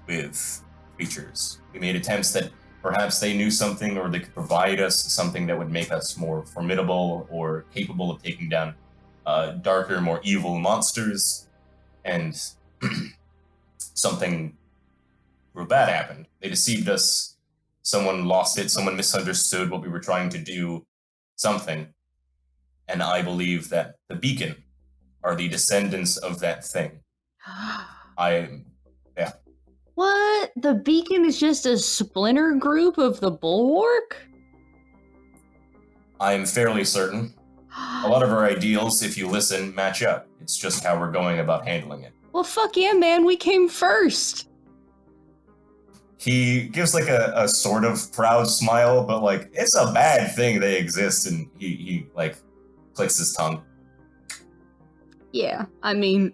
with creatures. We made attempts that perhaps they knew something, or they could provide us something that would make us more formidable or capable of taking down darker, more evil monsters, and something real bad happened. They deceived us. Someone lost it. Someone misunderstood what we were trying to do. Something. And I believe that the Beacon are the descendants of that thing. Yeah. What? The Beacon is just a splinter group of the Bulwark? I am fairly certain. A lot of our ideals, if you listen, match up. It's just how we're going about handling it. Well, fuck yeah, man, we came first. He gives like a sort of proud smile, but like, it's a bad thing they exist, and he like clicks his tongue. Yeah, I mean,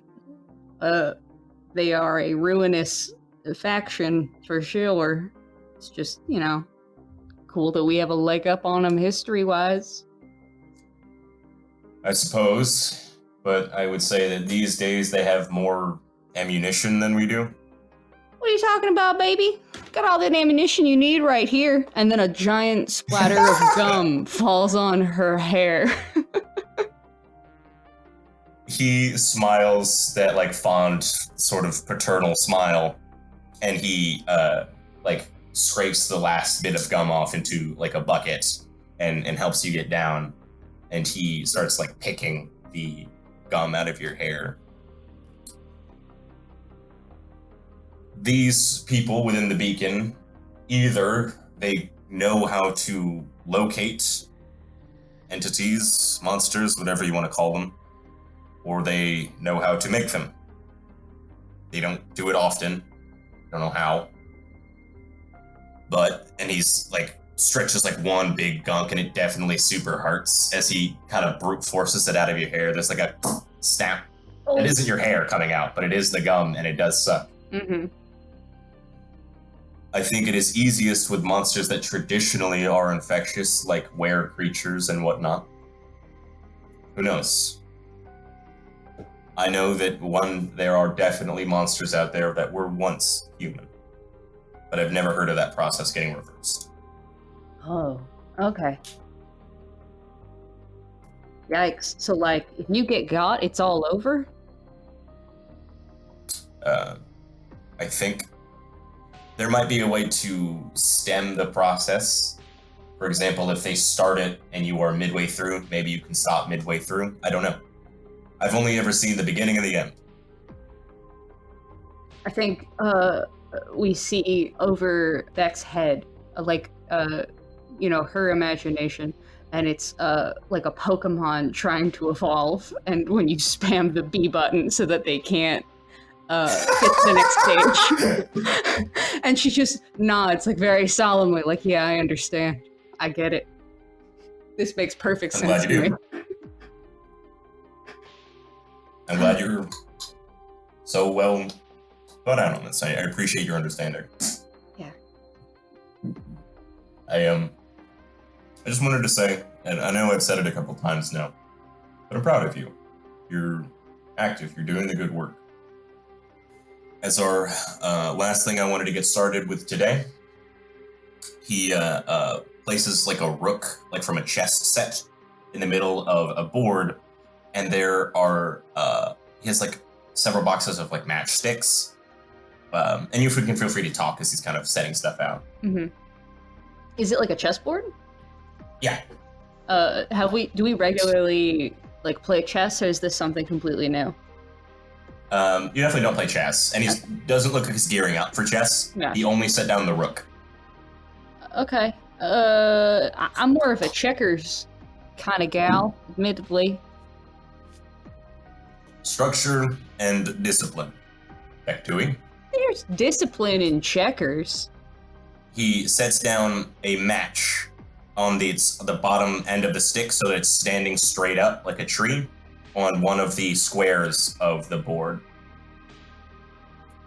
they are a ruinous faction for sure. It's just, cool that we have a leg up on them history-wise. I suppose, but I would say that these days they have more ammunition than we do. What are you talking about, baby? Got all that ammunition you need right here. And then a giant splatter of gum falls on her hair. He smiles that like fond sort of paternal smile, and he like scrapes the last bit of gum off into like a bucket and helps you get down, and he starts like picking the gum out of your hair. These people within the Beacon, either they know how to locate entities, monsters, whatever you want to call them, or they know how to make them. They don't do it often. Don't know how. And he's like, stretches like one big gunk, and it definitely super hurts as he kind of brute forces it out of your hair. There's like a snap. Oh. It isn't your hair coming out, but it is the gum, and it does suck. Mm-hmm. I think it is easiest with monsters that traditionally are infectious, like were creatures and whatnot. Who knows? I know that there are definitely monsters out there that were once human, but I've never heard of that process getting reversed. Oh, okay. Yikes. So, like, if you get got, it's all over? I think there might be a way to stem the process. For example, if they start it and you are midway through, maybe you can stop midway through. I don't know. I've only ever seen the beginning and the end. I think we see over Beck's head, her imagination, and it's like a Pokemon trying to evolve, and when you spam the B button so that they can't get to the next stage. And she just nods, like, very solemnly, like, yeah, I understand. I get it. This makes perfect sense to me. I'm glad you're so well thought out on this. I appreciate your understanding. Yeah. I just wanted to say, and I know I've said it a couple times now, but I'm proud of you. You're active. You're doing the good work. As our last thing I wanted to get started with today, he places like a rook, like from a chess set, in the middle of a board, and there are he has like several boxes of like matchsticks, and you can feel free to talk as he's kind of setting stuff out. Mm-hmm. Is it like a chessboard? Yeah. Do we regularly like play chess, or is this something completely new? You definitely don't play chess, and he doesn't look like he's gearing up for chess. Yeah. He only set down the rook. Okay. I'm more of a checkers kind of gal, admittedly. Structure and discipline. Beck Tui. There's discipline in checkers. He sets down a match on the bottom end of the stick so that it's standing straight up like a tree on one of the squares of the board.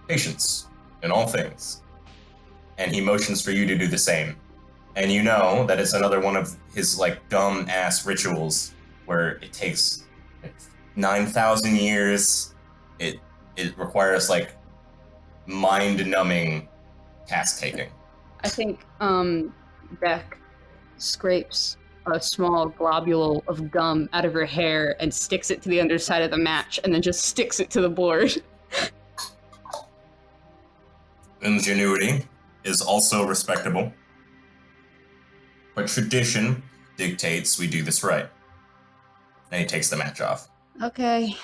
Patience in all things. And he motions for you to do the same. And you know that it's another one of his like dumb ass rituals where it takes 9,000 years. It requires like mind-numbing task taking. I think Beck scrapes a small globule of gum out of her hair and sticks it to the underside of the match, and then just sticks it to the board. Ingenuity is also respectable, but tradition dictates we do this right. And he takes the match off. Okay.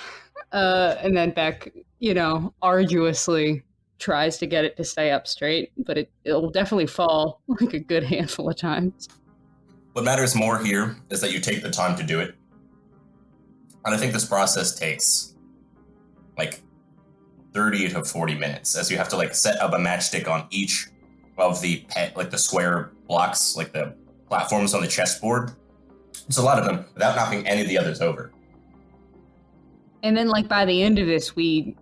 And then Beck, arduously tries to get it to stay up straight, but it'll definitely fall like a good handful of times. What matters more here is that you take the time to do it. And I think this process takes like 30 to 40 minutes, as you have to like set up a matchstick on each of the the square blocks, like the platforms on the chessboard. It's a lot of them without knocking any of the others over. And then like by the end of this, we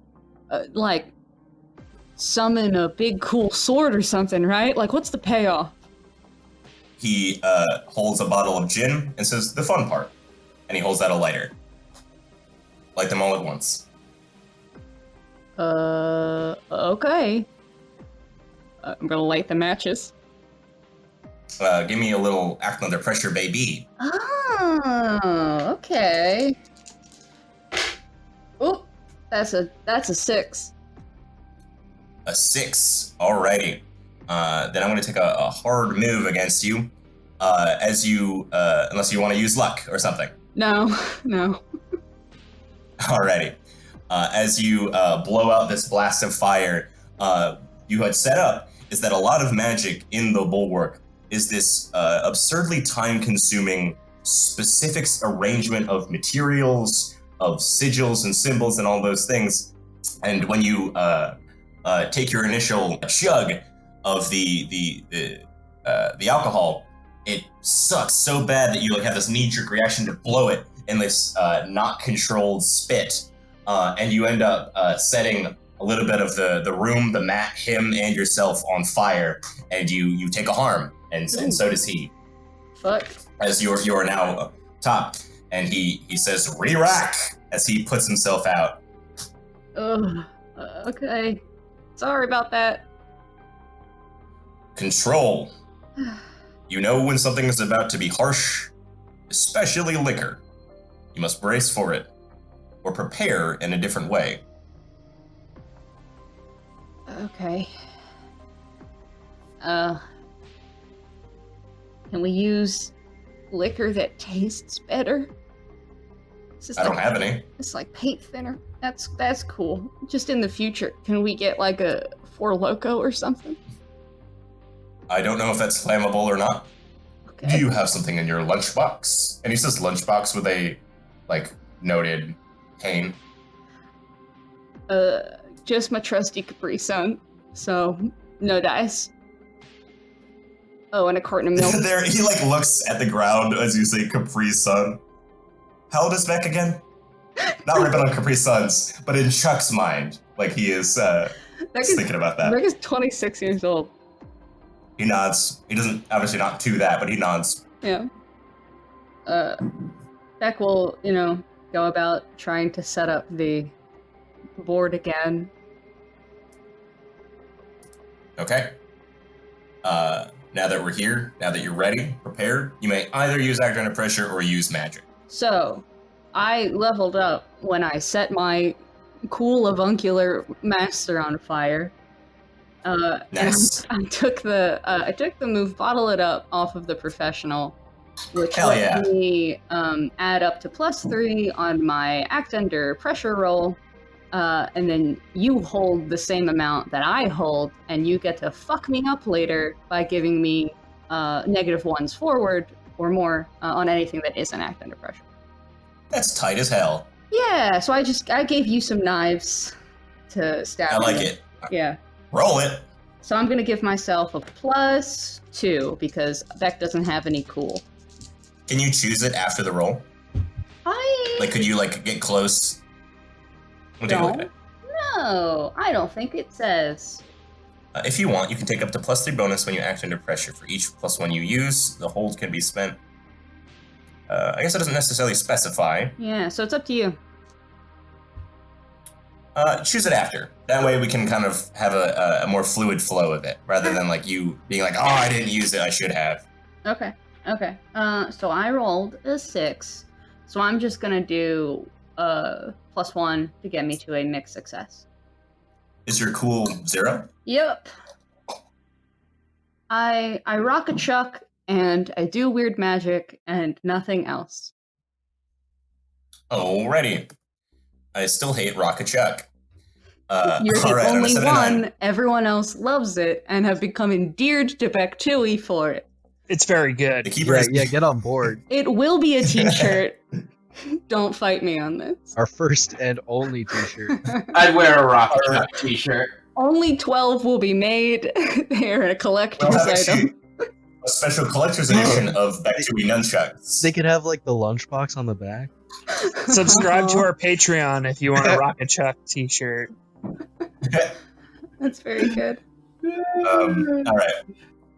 summon a big cool sword or something, right? Like, what's the payoff? He holds a bottle of gin and says, the fun part. And he holds out a lighter. Light them all at once. Okay. I'm gonna light the matches. Give me a little act under pressure, baby. Oh, okay. Oh, that's a 6. A 6. Alrighty. Then I'm going to take a hard move against you, as you, unless you want to use luck or something. No. Alrighty. As you blow out this blast of fire, you had set up is that a lot of magic in the bulwark is this absurdly time-consuming, specific arrangement of materials, of sigils and symbols and all those things. And when you take your initial chug of the alcohol, it sucks so bad that you like have this knee-jerk reaction to blow it in this not controlled spit, and you end up setting a little bit of the room, the mat, him, and yourself on fire, and you take a harm, and so does he. Fuck. As you are now top, and he says re-rack as he puts himself out. Ugh. Okay. Sorry about that. Control. You know when something is about to be harsh, especially liquor. You must brace for it, or prepare in a different way. Okay. Can we use liquor that tastes better? I don't have any. It's like paint thinner. That's cool. Just in the future, can we get like a Four Loko or something? I don't know if that's flammable or not. Okay. Do you have something in your lunchbox? And he says lunchbox with a, like, noted pain. Just my trusty Capri Sun. So, no dice. Oh, and a carton of milk. There, he, like, looks at the ground as you say Capri Sun. How old is Beck again? Not ripping on Capri Suns, but in Chuck's mind, like, he is, thinking about that. Beck is 26 years old. He nods. He doesn't, obviously not to that, but he nods. Yeah. Beck will, go about trying to set up the board again. Okay. Now that we're here, now that you're ready, prepared, you may either use Act Under Pressure or use Magic. So, I leveled up when I set my cool avuncular master on fire. Nice. And I took the move Bottle It Up off of the professional, which Hell let yeah. me add up to +3 on my Act Under Pressure roll. And then you hold the same amount that I hold, and you get to fuck me up later by giving me -1s forward or more on anything that isn't Act Under Pressure. That's tight as hell. Yeah, so I gave you some knives to stab I me like with. it. Yeah. Roll it. So I'm gonna give myself a +2 because Beck doesn't have any cool. Can you choose it after the roll? Like, could you, like, get close? We'll take a look at it. No, I don't think it says. If you want, you can take up to +3 bonus when you act under pressure. For each +1 you use, the hold can be spent. I guess it doesn't necessarily specify. Yeah, so it's up to you. Choose it after. That way we can kind of have a more fluid flow of it, rather than like you being like, oh, I didn't use it, I should have. Okay. So I rolled a 6, so I'm just gonna do +1 to get me to a mixed success. Is your cool 0? Yep. I rock a chuck and I do weird magic and nothing else. Alrighty. I still hate Rock a Chuck. You're the alright, only on a 7-9. one. Everyone else loves it and have become endeared to Beck Tui for it. It's very The good. keeper is Yeah, get on board. It will be a t-shirt. Don't fight me on this. Our first and only t-shirt. I'd wear a Rock Chuck t-shirt. Only 12 will be made. They're a collector's We'll have item. a special collector's edition of Back to Nunchucks. They could have like the lunchbox on the back. Subscribe to our Patreon if you want a Rocket Chuck t-shirt. That's very good. Alright.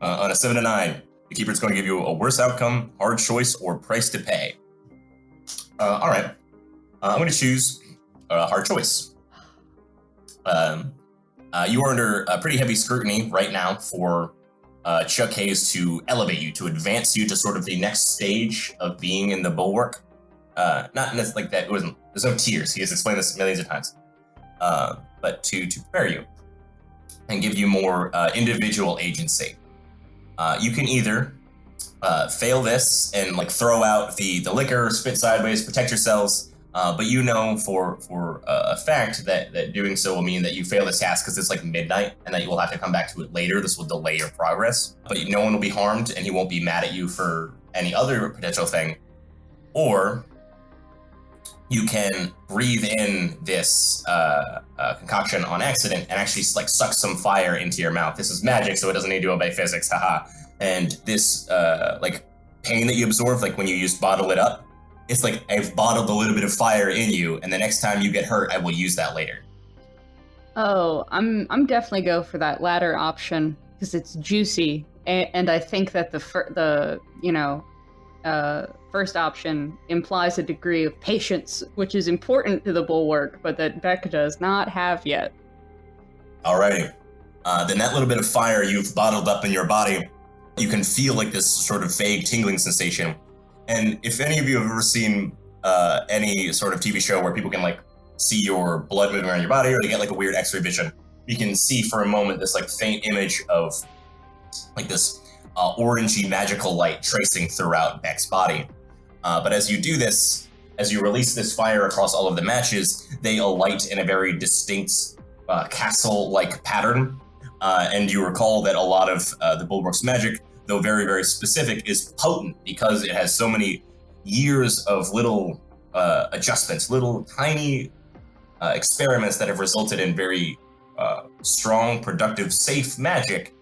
On a 7 to 9, the keeper's going to give you a worse outcome, hard choice, or price to pay. Alright. I'm going to choose hard choice. You are under pretty heavy scrutiny right now for Chuck Hayes to elevate you, to advance you to sort of the next stage of being in the bulwark. Not necessarily like that. It wasn't. There's no tiers. He has explained this millions of times. But to prepare you and give you more individual agency. You can either fail this and like throw out the liquor, spit sideways, protect yourselves. But you know for a fact that doing so will mean that you fail this task because it's like midnight and that you will have to come back to it later. This will delay your progress, but no one will be harmed and he won't be mad at you for any other potential thing. Or you can breathe in this concoction on accident and actually like suck some fire into your mouth. This is magic, so it doesn't need to obey physics, haha. And this like pain that you absorb, like when you use Bottle It Up, it's like I've bottled a little bit of fire in you, and the next time you get hurt, I will use that later. Oh, I'm definitely go for that latter option because it's juicy, and I think that the first option implies a degree of patience, which is important to the bulwark, but that Beck does not have yet. Alrighty. Then that little bit of fire you've bottled up in your body, you can feel like this sort of vague tingling sensation. And if any of you have ever seen any sort of TV show where people can like see your blood moving around your body, or they get like a weird X-ray vision, you can see for a moment this like faint image of like this orangey magical light tracing throughout Beck's body. But as you do this, as you release this fire across all of the matches, they alight in a very distinct castle-like pattern. And you recall that a lot of the Bulwark's magic, though very, very specific, is potent because it has so many years of little adjustments, little tiny experiments that have resulted in very strong, productive, safe magic.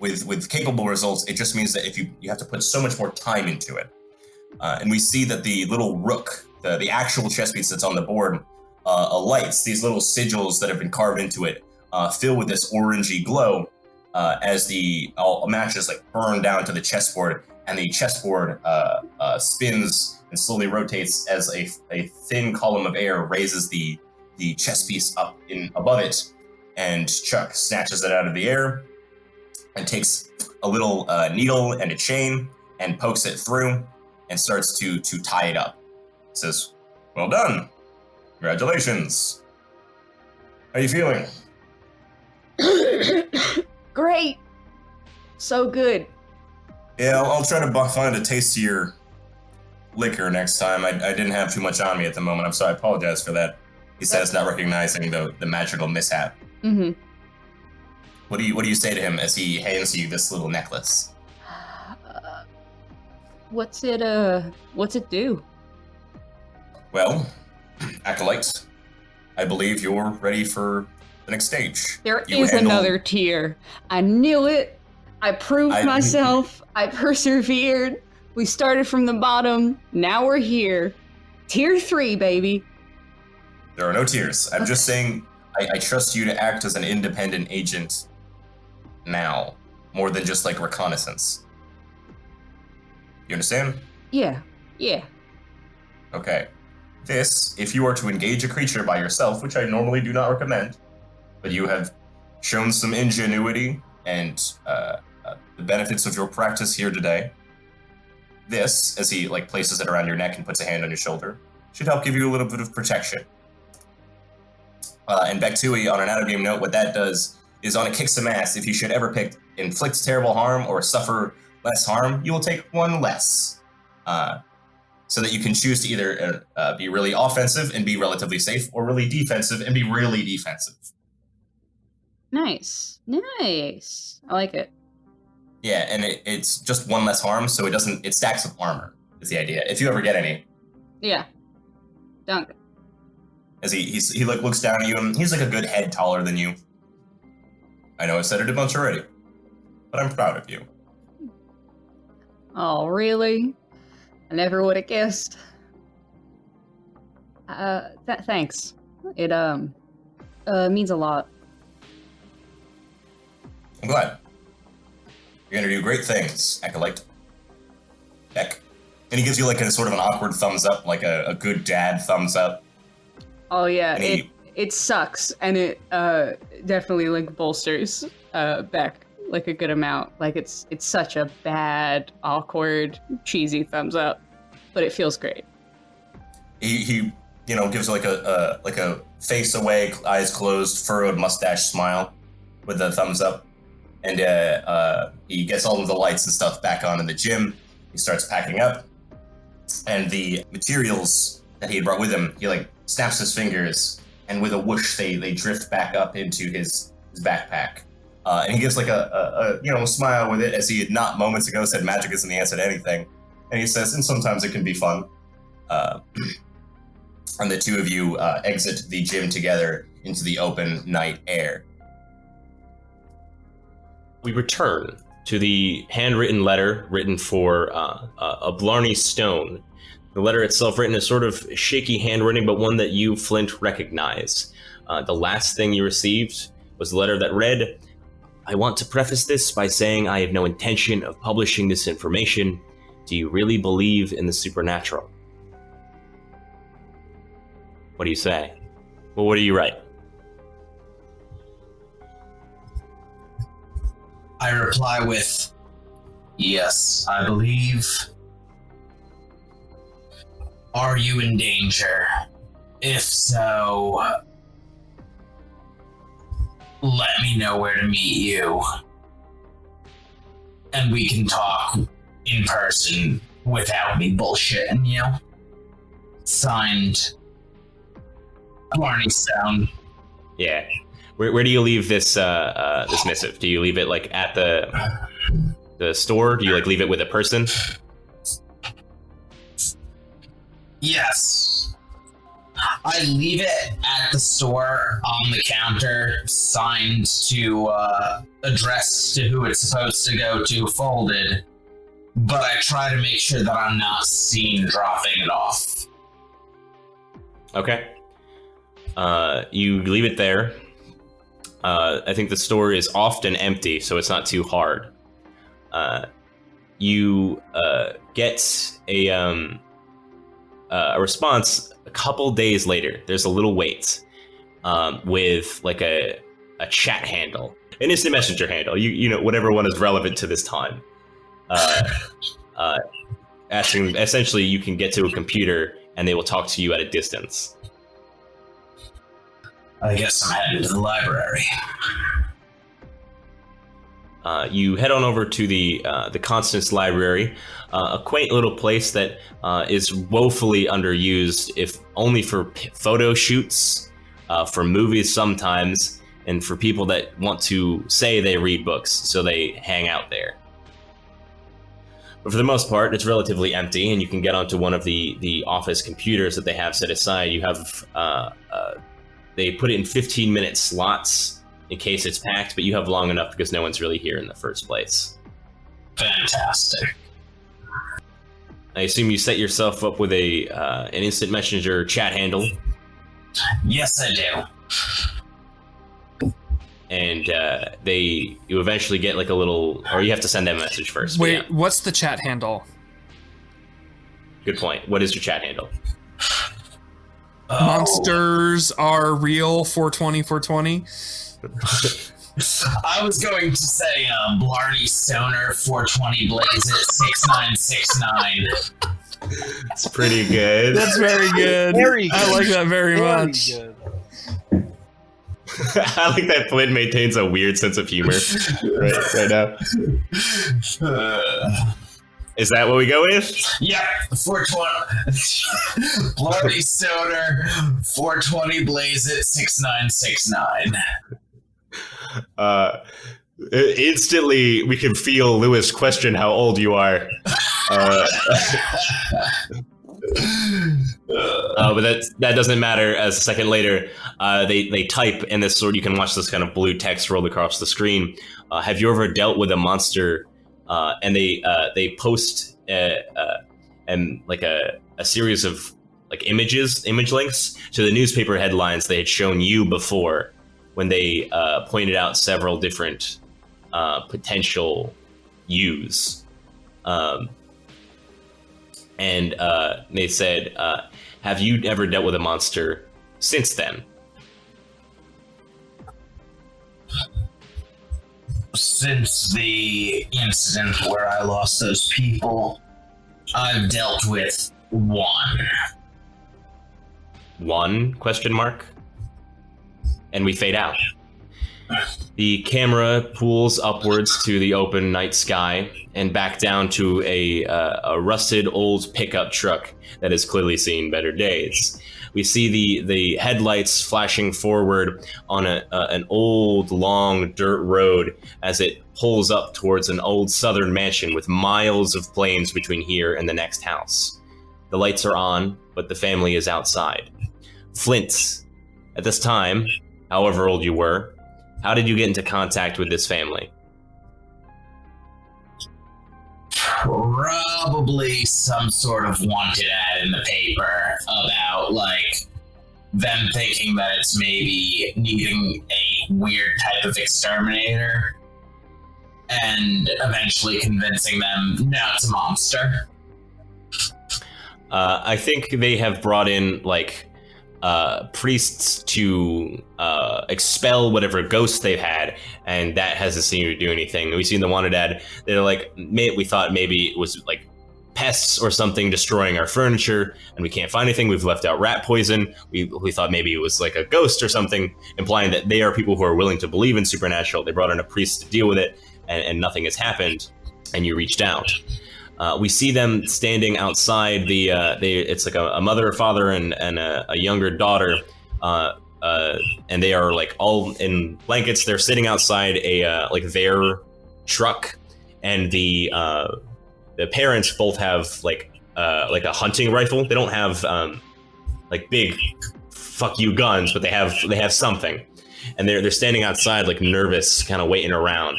With capable results, it just means that if you have to put so much more time into it. And we see that the little rook, the actual chess piece that's on the board, alights. These little sigils that have been carved into it fill with this orangey glow as the matches like burn down to the chessboard, and the chessboard spins and slowly rotates as a thin column of air raises the chess piece up above it, and Chuck snatches it out of the air and takes a little needle and a chain and pokes it through and starts to tie it up. Says, "Well done. Congratulations. How are you feeling?" Great. So good. Yeah, I'll try to find a tastier liquor next time. I didn't have too much on me at the moment. I'm sorry, I apologize for that. He says, not recognizing the magical mishap. Mm-hmm. What do you say to him as he hands you this little necklace? What's it do? Well, Acolyte, I believe you're ready for the next stage. There is another tier. I knew it. I proved myself. I persevered. We started from the bottom. Now we're here. Tier 3, baby. There are no tiers. I'm just saying I trust you to act as an independent agent now, more than just like reconnaissance. You understand? Yeah. Okay. This, if you are to engage a creature by yourself, which I normally do not recommend, but you have shown some ingenuity and the benefits of your practice here today. This, as he like places it around your neck and puts a hand on your shoulder, should help give you a little bit of protection. And Beck Tui, on an out-of-game note, what that does is on a kick some ass, if you should ever pick inflict terrible harm or suffer less harm, you will take one less. So that you can choose to either be really offensive and be relatively safe, or really defensive and be really defensive. Nice. I like it. Yeah, and it's just one less harm, so it stacks with armor, is the idea, if you ever get any. Yeah. Dunk. As he like looks down at you, and he's like a good head taller than you. I know I said it a bunch already, but I'm proud of you. Oh, really? I never would have guessed. Thanks. It means a lot. I'm glad. You're gonna do great things, Acolyte. Beck. And he gives you like a sort of an awkward thumbs up, like a good dad thumbs up. Oh yeah, it sucks, and it definitely like bolsters Beck like a good amount. Like it's such a bad, awkward, cheesy thumbs up, but it feels great. He gives like a face away, eyes closed, furrowed mustache smile with the thumbs up, and he gets all of the lights and stuff back on in the gym. He starts packing up, and the materials that he had brought with him, he like snaps his fingers, and with a whoosh, they drift back up into his backpack. And he gives like a smile with it, as he had not moments ago said magic isn't the answer to anything. And he says, and sometimes it can be fun. And the two of you exit the gym together into the open night air. We return to the handwritten letter written for a Blarney Stone. The letter itself written in sort of shaky handwriting, but one that you, Flint, recognize. The last thing you received was the letter that read, "I want to preface this by saying I have no intention of publishing this information. Do you really believe in the supernatural?" What do you say? Well, what do you write? I reply with, "Yes, I believe. Are you in danger? If so, let me know where to meet you. And we can talk in person without me bullshitting you. Signed, Barney Stone. Yeah. Where do you leave this this missive? Do you leave it like at the store? Do you like leave it with a person? Yes. I leave it at the store on the counter, signed to addressed to who it's supposed to go to, folded. But I try to make sure that I'm not seen dropping it off. Okay. You leave it there. I think the store is often empty, so it's not too hard. You get a response a couple days later. There's a little wait with like a chat handle, an instant messenger handle. You know, whatever one is relevant to this time. Asking, essentially, you can get to a computer and they will talk to you at a distance. I guess I'm headed to the library. You head on over to the Constance Library, a quaint little place that is woefully underused, if only for photo shoots, for movies sometimes, and for people that want to say they read books, so they hang out there. But for the most part, it's relatively empty, and you can get onto one of the office computers that they have set aside. You have they put it in 15-minute slots in case it's packed, but you have long enough because no one's really here in the first place. Fantastic. I assume you set yourself up with an instant messenger chat handle. Yes, I do. And you eventually get like a little, or you have to send them a message first. Wait, yeah. What's the chat handle? Good point. What is your chat handle? Oh. Monsters are real 420 420. I was going to say Blarney Stoner 420 Blaze it 6969. It's pretty good. That's very good. Very good. I like that very much. Good. I like that Flint maintains a weird sense of humor right now. Is that what we go with? Yep, 420. Blarney Stoner 420 Blaze it 6969. Instantly, we can feel Lewis question how old you are. But that doesn't matter. As a second later, they type in this sort. You can watch this kind of blue text roll across the screen. Have you ever dealt with a monster? And they post and like a series of like image links to the newspaper headlines they had shown you before, when they pointed out several different potential use. And they said, have you ever dealt with a monster since then? Since the incident where I lost those people, I've dealt with one. One? Question mark? And we fade out. The camera pulls upwards to the open night sky and back down to a rusted old pickup truck that has clearly seen better days. We see the headlights flashing forward on an old, long dirt road as it pulls up towards an old southern mansion with miles of plains between here and the next house. The lights are on, but the family is outside. Flint, at this time, however old you were, how did you get into contact with this family? Probably some sort of wanted ad in the paper about, like, them thinking that it's maybe needing a weird type of exterminator, and eventually convincing them, no, it's a monster. I think they have brought in, like, priests to expel whatever ghosts they've had, and that hasn't seemed to do anything. We've seen the wanted ad. They're like, we thought maybe it was like pests or something destroying our furniture, and we can't find anything. We've left out rat poison. We thought maybe it was like a ghost or something, implying that they are people who are willing to believe in supernatural. They brought in a priest to deal with it, and nothing has happened, and you reached out. We see them standing outside it's like a mother, a father, and a younger daughter, and they are like all in blankets. They're sitting outside their truck, and the parents both have like a hunting rifle. They don't have like big fuck you guns, but they have something, and they're standing outside like nervous, kind of waiting around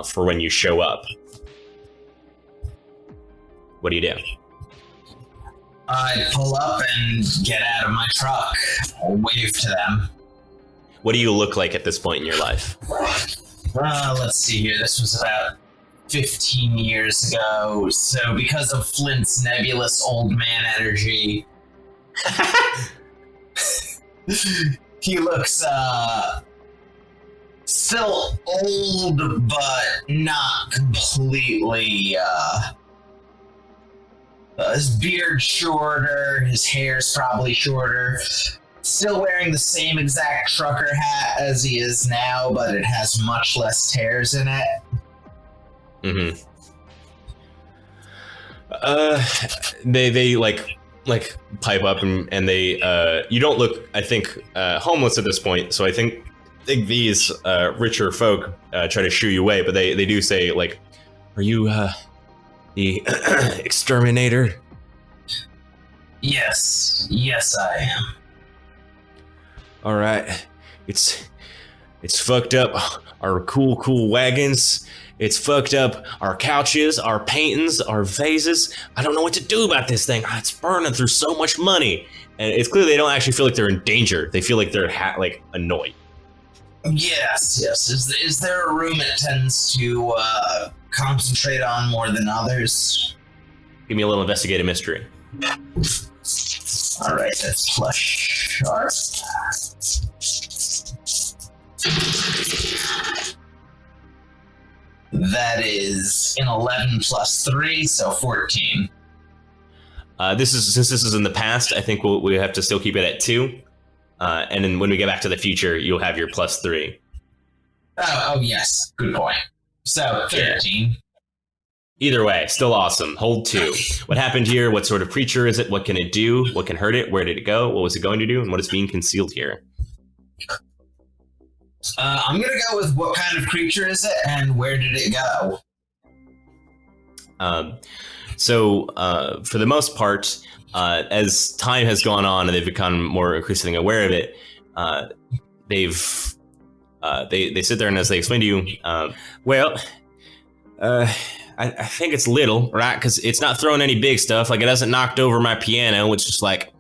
for when you show up. What do you do? I pull up and get out of my truck. I'll wave to them. What do you look like at this point in your life? Let's see here. This was about 15 years ago. So because of Flint's nebulous old man energy, he looks still old, but not completely. His beard's shorter, his hair's probably shorter. Still wearing the same exact trucker hat as he is now, but it has much less tears in it. Mm-hmm. They like pipe up and they you don't look, I think, homeless at this point. So I think these richer folk try to shoo you away, but they do say like, "Are you the exterminator?" Yes, I am. All right, it's fucked up our cool wagons. It's fucked up our couches, our paintings, our vases. I don't know what to do about this thing. It's burning through so much money, and it's clear they don't actually feel like they're in danger. They feel like they're like annoyed. Yes. Is there a room it tends to concentrate on more than others? Give me a little investigative mystery. All right, that's plus sharp. That is an 11 plus 3, so 14. Since this is in the past, I think we have to still keep it at 2. And then when we get back to the future, you'll have your plus 3. Oh yes, good point. So 13. Either way, still awesome. Hold 2. What happened here? What sort of creature is it? What can it do? What can hurt it? Where did it go? What was it going to do? And what is being concealed here? I'm gonna go with what kind of creature is it and where did it go? For the most part, as time has gone on and they've become more increasingly aware of it, they sit there and as they explain to you, I think it's little, right? Because it's not throwing any big stuff. Like it hasn't knocked over my piano. It's just like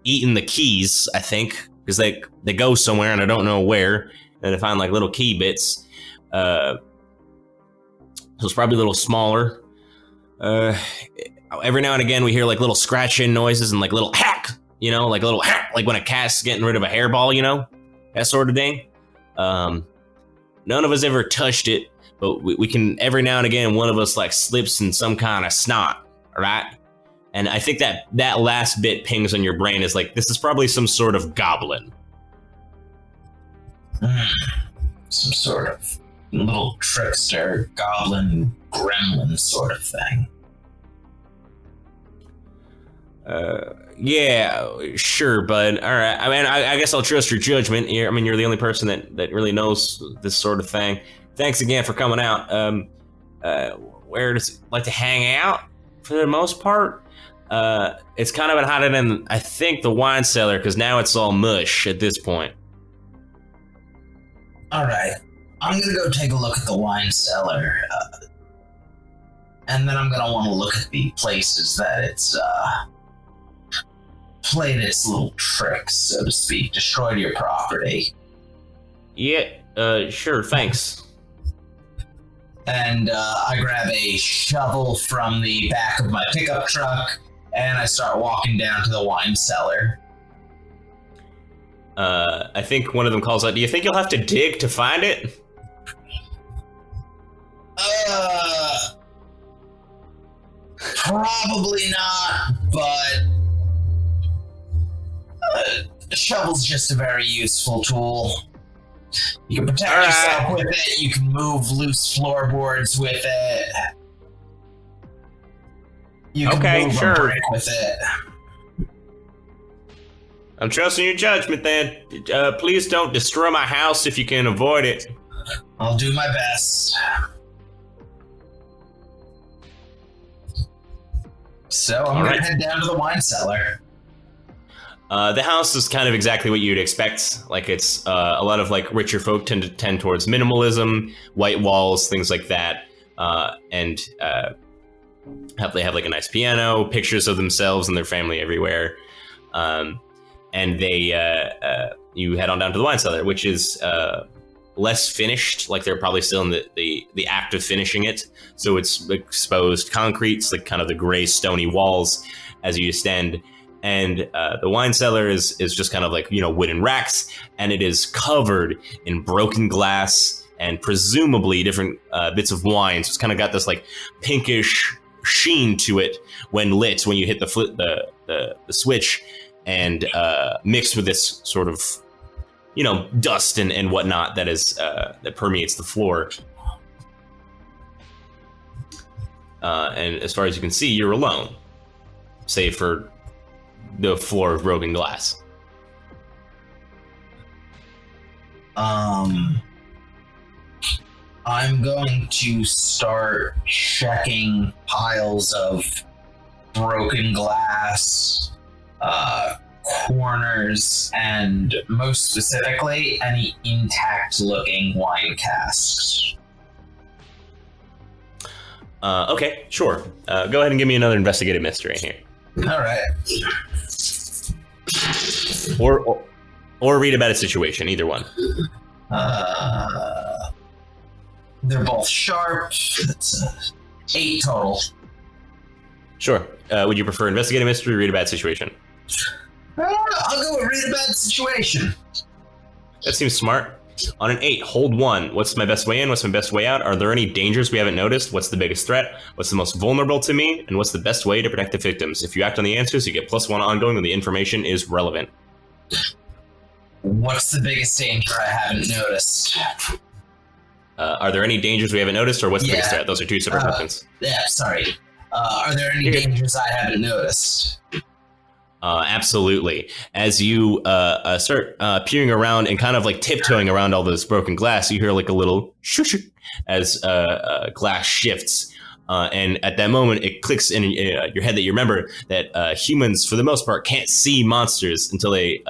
eating the keys, I think, because they go somewhere and I don't know where. And they find like little key bits. So it's probably a little smaller. Every now and again we hear like little scratching noises and like little hack, like a little hack, like when a cat's getting rid of a hairball, that sort of thing. None of us ever touched it, but we can every now and again one of us like slips in some kind of snot, right? And I think that last bit pings on your brain is like, this is probably some sort of goblin. Some sort of little trickster, goblin, gremlin sort of thing. Yeah, sure, bud. All right. I mean, I guess I'll trust your judgment. You're the only person that really knows this sort of thing. Thanks again for coming out. Where does it like to hang out for the most part? It's kind of been hiding in, I think, the wine cellar because now it's all mush at this point. All right, I'm gonna go take a look at the wine cellar, and then I'm gonna want to look at the places that it's played its little tricks, so to speak, destroyed your property. Yeah, sure, thanks. And I grab a shovel from the back of my pickup truck, and I start walking down to the wine cellar. I think one of them calls out, do you think you'll have to dig to find it? Probably not, but a shovel's just a very useful tool. You can protect yourself with it, you can move loose floorboards with it. You can move a brick with it. I'm trusting your judgment then. Please don't destroy my house if you can avoid it. I'll do my best. So I'm going to head down to the wine cellar. The house is kind of exactly what you'd expect. Like it's a lot of like richer folk tend towards minimalism, white walls, things like that, and they have like a nice piano, pictures of themselves and their family everywhere, and they you head on down to the wine cellar, which is less finished. Like they're probably still in the act of finishing it, so it's exposed concrete, it's like kind of the gray stony walls as you stand. And the wine cellar is just kind of like, wooden racks, and it is covered in broken glass and presumably different bits of wine. So it's kind of got this like pinkish sheen to it when lit, when you hit the switch, and mixed with this sort of, dust and whatnot that is that permeates the floor. And as far as you can see, you're alone, save for the floor of broken glass. I'm going to start checking piles of broken glass, corners, and most specifically, any intact-looking wine casks. Okay, sure. Go ahead and give me another investigative mystery here. All right. Or read about a situation, either one. They're both sharp. That's 8 total. Sure. Would you prefer investigative mystery or read about situation? I'll go with read about the situation. That seems smart. On an 8, hold 1. What's my best way in? What's my best way out? Are there any dangers we haven't noticed? What's the biggest threat? What's the most vulnerable to me? And what's the best way to protect the victims? If you act on the answers, you get +1 ongoing when the information is relevant. What's the biggest danger I haven't noticed? Are there any dangers we haven't noticed, or what's the biggest threat? Those are 2 separate questions. Yeah, sorry. Are there any dangers I haven't noticed? Absolutely. As you start peering around and kind of like tiptoeing around all this broken glass, you hear like a little shush as glass shifts. And at that moment, it clicks in your head that you remember that humans, for the most part, can't see monsters until they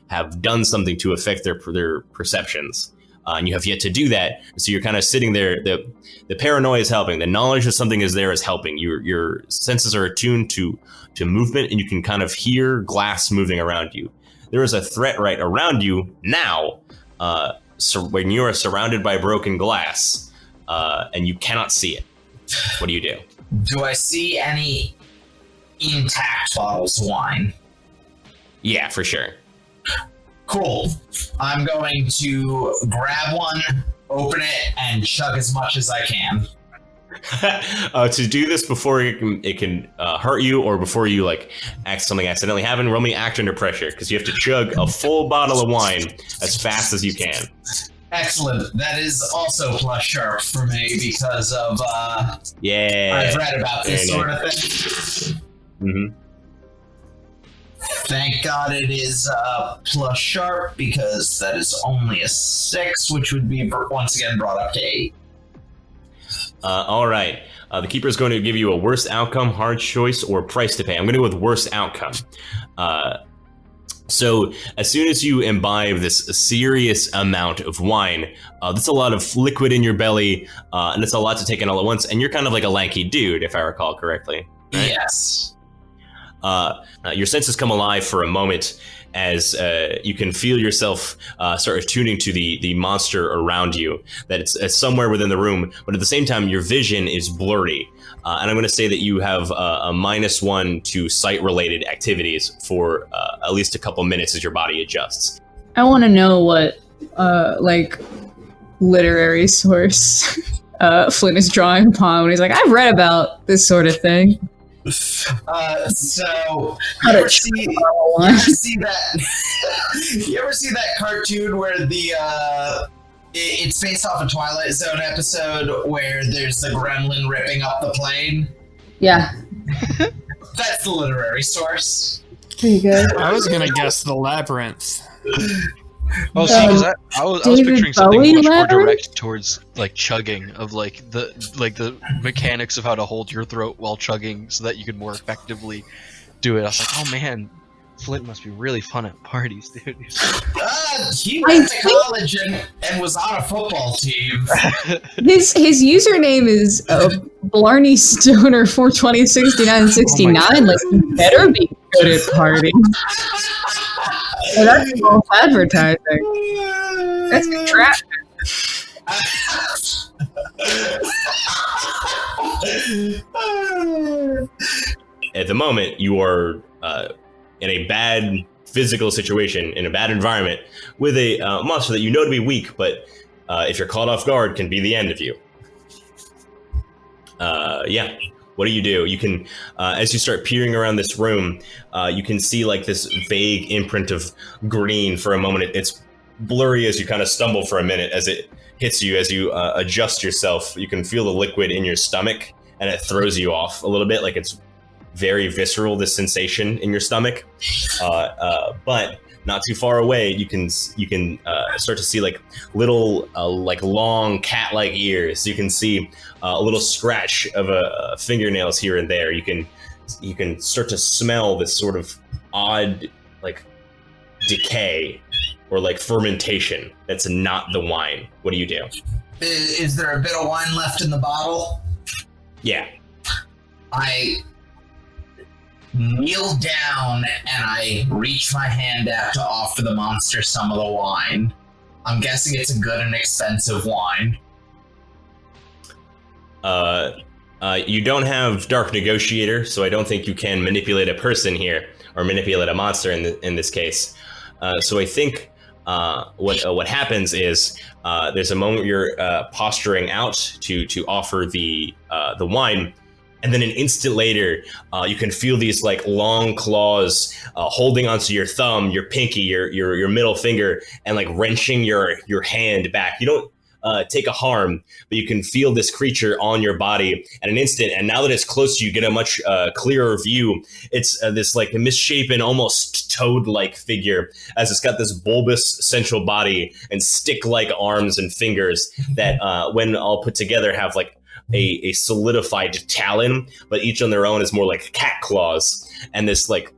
have done something to affect their perceptions. And you have yet to do that. So you're kind of sitting there. The paranoia is helping. The knowledge that something is there is helping. Your senses are attuned to movement, and you can kind of hear glass moving around you. There is a threat right around you now. When you are surrounded by broken glass, and you cannot see it, what do you do? Do I see any intact bottles of wine? Yeah, for sure. Cool. I'm going to grab one, open it, and chug as much as I can. To do this before it can hurt you, or before you something accidentally happen, roll me act under pressure, because you have to chug a full bottle of wine as fast as you can. Excellent. That is also plus sharp for me because of I've read about this sort of thing. Mm-hmm. Thank God it is plus sharp, because that is only a 6, which would be once again brought up to 8. All right. The keeper is going to give you a worst outcome, hard choice, or price to pay. I'm going to go with worst outcome. So as soon as you imbibe this serious amount of wine, that's a lot of liquid in your belly, and it's a lot to take in all at once. And you're kind of like a lanky dude, if I recall correctly. Right? Yes. Your senses come alive for a moment as you can feel yourself start attuning to the monster around you, that it's somewhere within the room, but at the same time your vision is blurry. And I'm going to say that you have a -1 to sight-related activities for at least a couple minutes as your body adjusts. I want to know what, literary source Flint is drawing upon when he's like, I've read about this sort of thing. So How you to ever see that? You ever see that cartoon where it's based off a Twilight Zone episode where there's the gremlin ripping up the plane? Yeah. That's the literary source. Pretty good. I was gonna guess the labyrinth. Oh, see, because I was David picturing something Bowie much more labyrinth? direct towards like chugging of like the mechanics of how to hold your throat while chugging so that you could more effectively do it. I was like, oh man, Flint must be really fun at parties, dude. He went to college and was on a football team. His username is Blarney Stoner 4206969. Like, you better be good at parties. Oh, that's false advertising. That's contraption. At the moment, you are in a bad physical situation, in a bad environment, with a monster that you know to be weak, but if you're caught off guard, can be the end of you. Yeah. What do? You can, as you start peering around this room, you can see like this vague imprint of green for a moment. It's blurry as you kind of stumble for a minute as it hits you, as you adjust yourself. You can feel the liquid in your stomach, and it throws you off a little bit, like it's very visceral, this sensation in your stomach. But not too far away, you can start to see like little like long cat-like ears. You can see a little scratch of fingernails here and there. You can start to smell this sort of odd like decay or like fermentation that's not the wine. What do you do? Is there a bit of wine left in the bottle? Yeah. I kneel down and I reach my hand out to offer the monster some of the wine. I'm guessing it's a good and expensive wine. You don't have Dark Negotiator, so I don't think you can manipulate a person here, or manipulate a monster in this case. So I think what happens is there's a moment you're posturing out to offer the wine, and then an instant later, you can feel these like long claws holding onto your thumb, your pinky, your middle finger, and like wrenching your hand back. You don't take a harm, but you can feel this creature on your body at an instant. And now that it's close to you, get a much clearer view. It's this like misshapen, almost toad-like figure, as it's got this bulbous central body and stick-like arms and fingers that, when all put together, have like a solidified talon, but each on their own is more like cat claws, and this like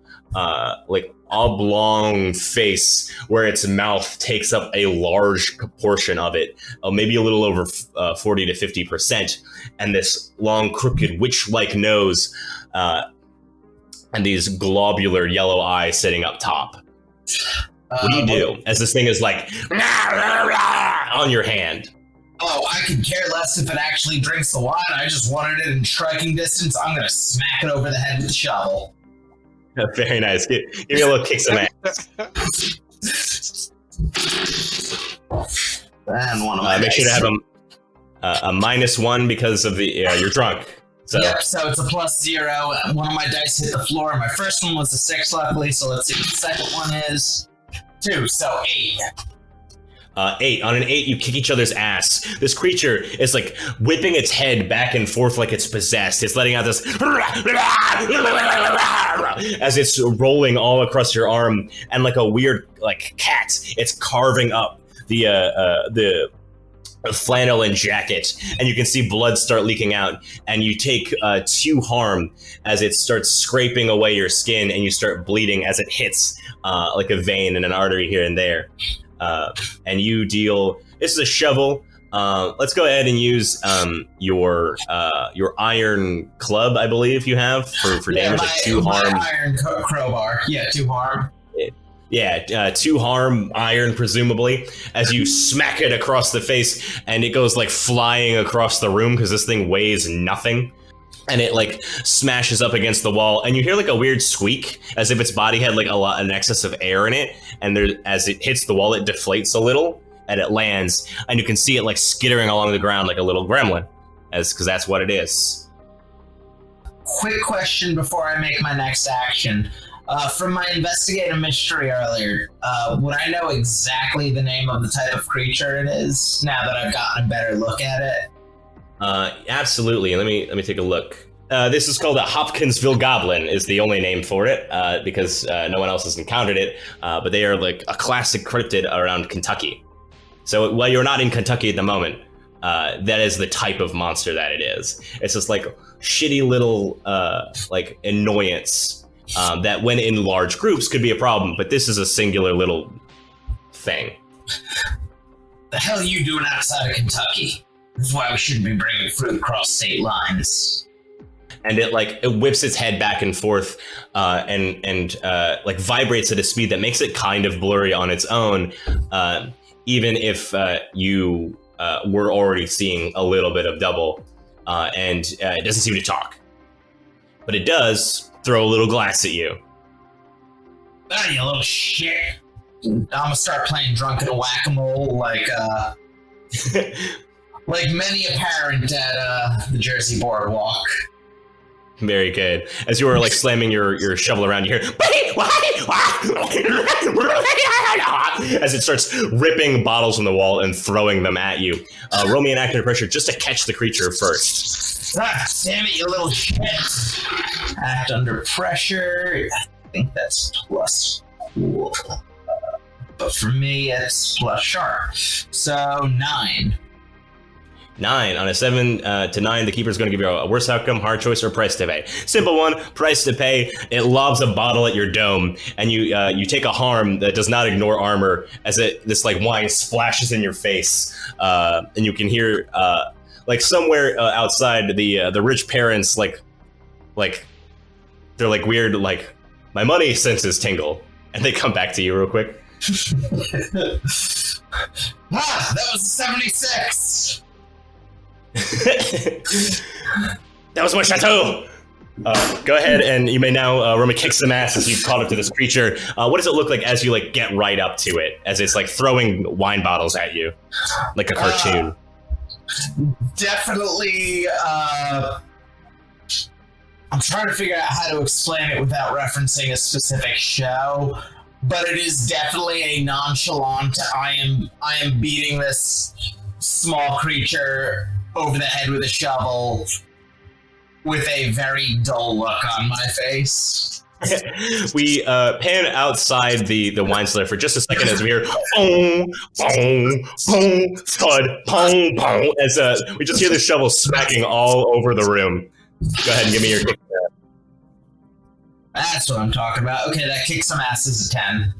oblong face where its mouth takes up a large portion of it, maybe a little over 40 to 50%, and this long, crooked, witch-like nose, and these globular yellow eyes sitting up top. What do you do as this thing is like on your hand? Oh, I could care less if it actually drinks the wine. I just wanted it in striking distance. I'm gonna smack it over the head with a shovel. Very nice. Give me a little kick some ass. And one of my Make sure to dice. have a -1 because of the you're drunk. So Yep, so it's a +0. One of my dice hit the floor. My first one was a 6, luckily, so let's see what the second one is. 2, so 8. 8. On an 8, you kick each other's ass. This creature is like whipping its head back and forth like it's possessed. It's letting out this as it's rolling all across your arm, and like a weird like cat, it's carving up the flannel and jacket, and you can see blood start leaking out, and you take 2 harm as it starts scraping away your skin, and you start bleeding as it hits like a vein and an artery here and there. And you deal. This is a shovel. Let's go ahead and use your iron club, I believe you have for damage of 2 harm. Iron crowbar. Yeah, 2 harm. Yeah, 2 harm iron, presumably, as you smack it across the face, and it goes like flying across the room because this thing weighs nothing. And it like smashes up against the wall, and you hear like a weird squeak, as if its body had like an excess of air in it. And there, as it hits the wall, it deflates a little, and it lands, and you can see it like skittering along the ground like a little gremlin, because that's what it is. quick question before I make my next action. From my investigative mystery earlier, would I know exactly the name of the type of creature it is now that I've gotten a better look at it? Absolutely. Let me take a look. This is called a Hopkinsville Goblin, is the only name for it, because no one else has encountered it, but they are like a classic cryptid around Kentucky. So while you're not in Kentucky at the moment, that is the type of monster that it is. It's just like shitty little like annoyance that when in large groups could be a problem, but this is a singular little thing. The hell are you doing outside of Kentucky? This is why we shouldn't be bringing fruit across state lines. And it whips its head back and forth and like vibrates at a speed that makes it kind of blurry on its own, even if you were already seeing a little bit of double, and it doesn't seem to talk. But it does throw a little glass at you. Ah, you little shit. I'm gonna start playing drunken whack-a-mole like many a parent at the Jersey Boardwalk. Very good. As you are like slamming your shovel around, you hear as it starts ripping bottles from the wall and throwing them at you. Roll me an act under pressure just to catch the creature first. Ah, damn it, you little shit. Act under pressure. I think that's plus cool. But for me, it's plus sharp. So 9. 9. On a 7 to 9, the keeper's going to give you a worse outcome, hard choice, or price to pay. Simple one, price to pay. It lobs a bottle at your dome, and you take a harm that does not ignore armor as this like wine splashes in your face, and you can hear like somewhere outside the rich parents like they're like weird like my money senses tingle, and they come back to you real quick. That was a 76. That was my chateau. Go ahead, and you may now roll me kick some ass as you've caught up to this creature. What does it look like as you like get right up to it, as it's like throwing wine bottles at you, like a cartoon? Definitely. I'm trying to figure out how to explain it without referencing a specific show, but it is definitely a nonchalant. I am beating this small creature over the head with a shovel with a very dull look on my face. We pan outside the wine cellar for just a second as we hear boom, boom, boom, thud, boom, boom, as we just hear the shovel smacking all over the room. Go ahead and give me your kick. That's what I'm talking about. Okay, that kicks some ass is a 10.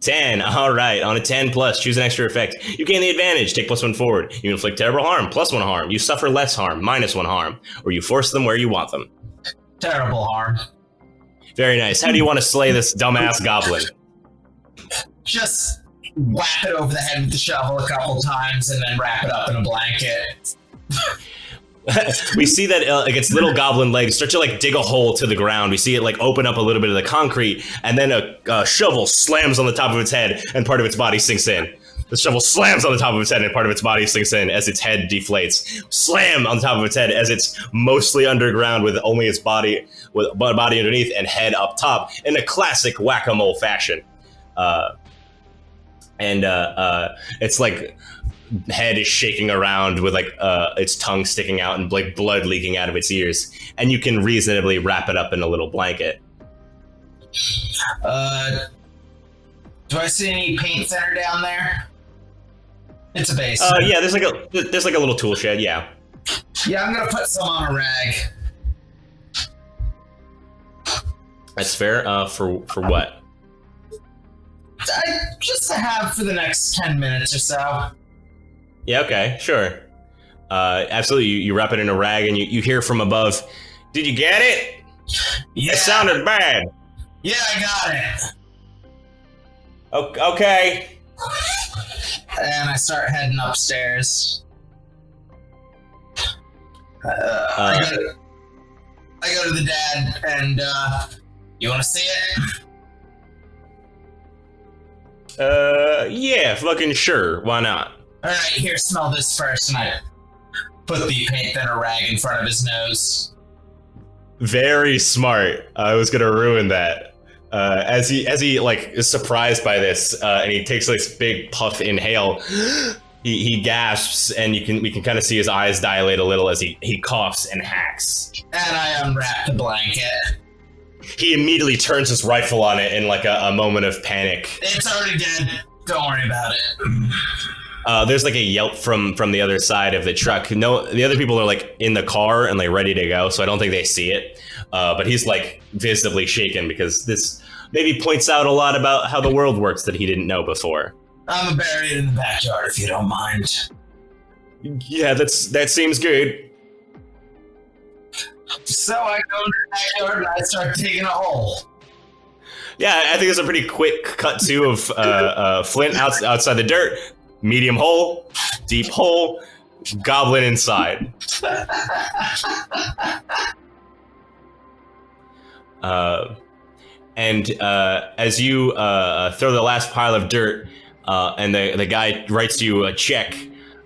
10. All right. On a 10 plus, choose an extra effect. You gain the advantage. Take +1 forward. You inflict terrible harm. +1 harm. You suffer less harm. -1 harm. Or you force them where you want them. Terrible harm. Very nice. How do you want to slay this dumbass goblin? Just whap it over the head with the shovel a couple times and then wrap it up in a blanket. We see that like its little goblin legs start to like dig a hole to the ground. We see it like open up a little bit of the concrete, and then a shovel slams on the top of its head, and part of its body sinks in. The shovel slams on the top of its head, and part of its body sinks in as its head deflates. Slam on the top of its head as it's mostly underground with only its body, with body underneath and head up top in a classic whack-a-mole fashion. It's like head is shaking around with like its tongue sticking out and like blood leaking out of its ears, and you can reasonably wrap it up in a little blanket. Do I see any paint thinner down there? It's a base. Yeah, there's like a little tool shed. Yeah. Yeah, I'm gonna put some on a rag. That's fair. For what? Just to have for the next 10 minutes or so. Yeah, okay, sure. Absolutely, you wrap it in a rag and you hear from above, "Did you get it? Yeah. It sounded bad." Yeah, I got it. Okay. And I start heading upstairs. I go to the dad and, you wanna see it? Yeah, fucking sure. Why not? Alright, here, smell this first, and I put the paint thinner rag in front of his nose. Very smart. I was gonna ruin that. As he like is surprised by this, and he takes this big puff inhale, he gasps, and we can kind of see his eyes dilate a little as he coughs and hacks. And I unwrap the blanket. He immediately turns his rifle on it in like a moment of panic. It's already dead. Don't worry about it. There's like a yelp from the other side of the truck. No, the other people are like in the car and like ready to go, so I don't think they see it. But he's like visibly shaken because this maybe points out a lot about how the world works that he didn't know before. I'm gonna bury it in the backyard if you don't mind. Yeah, that seems good. So I go in the backyard and I start digging a hole. Yeah, I think it's a pretty quick cut too of Flint outside the dirt. Medium hole, deep hole, goblin inside. And as you throw the last pile of dirt, and the guy writes you a check,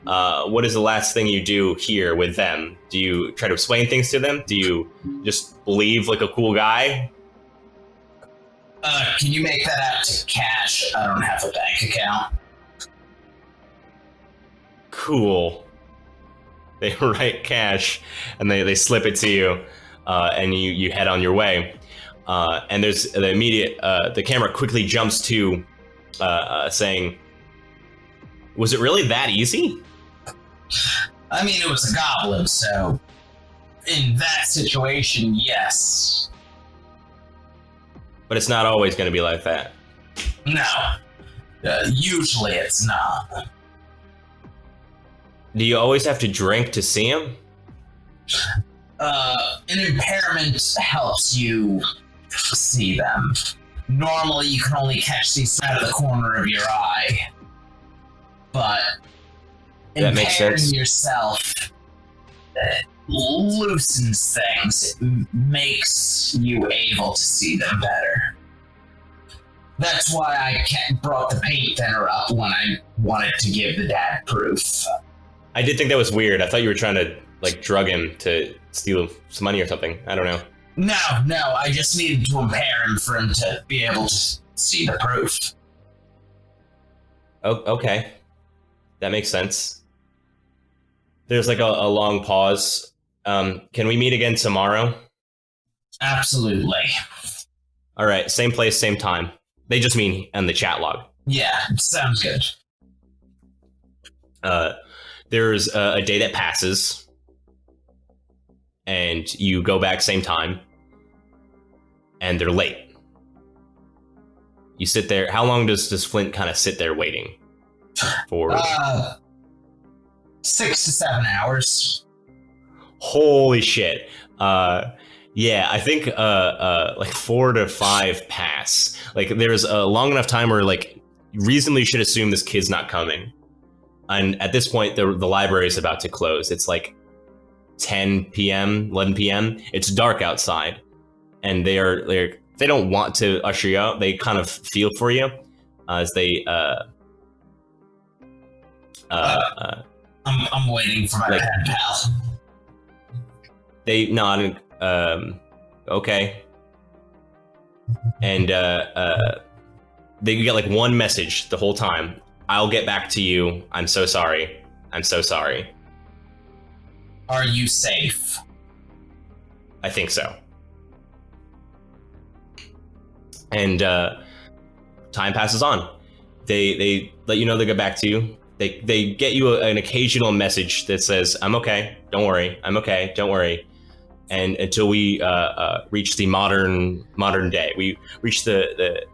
what is the last thing you do here with them? Do you try to explain things to them? Do you just believe like a cool guy? Can you make that out to cash? I don't have a bank account. Cool. They write cash, and they slip it to you, and you head on your way. And there's the immediate, the camera quickly jumps to saying, was it really that easy? I mean, it was a goblin, so in that situation, yes. But it's not always going to be like that. No. Usually it's not. Do you always have to drink to see him? An impairment helps you see them. Normally, you can only catch these out of the corner of your eye. But that makes sense. Impairing yourself loosens things. It makes you able to see them better. That's why I brought the paint thinner up when I wanted to give the dad proof. I did think that was weird. I thought you were trying to like drug him to steal some money or something. I don't know. No, I just needed to impair him for him to be able to see the proof. Oh, okay. That makes sense. There's like a long pause. Can we meet again tomorrow? Absolutely. All right, same place, same time. They just mean in the chat log. Yeah, sounds good. There's a day that passes, and you go back same time, and they're late. You sit there. How long does Flint kind of sit there waiting for? 6 to 7 hours. Holy shit. Yeah, I think like 4 to 5 pass. Like there's a long enough time where like reasonably you should assume this kid's not coming. And at this point, the library is about to close. It's like 10 p.m., 11 p.m. It's dark outside, and they don't want to usher you out. They kind of feel for you as they. I'm waiting for my like, pen pal. They nod. Okay. And they get like one message the whole time. I'll get back to you. I'm so sorry. I'm so sorry. Are you safe? I think so. And time passes on. They let you know they get back to you. They get you an occasional message that says, I'm okay. Don't worry. I'm okay. Don't worry. And until we reach the modern day, we reach the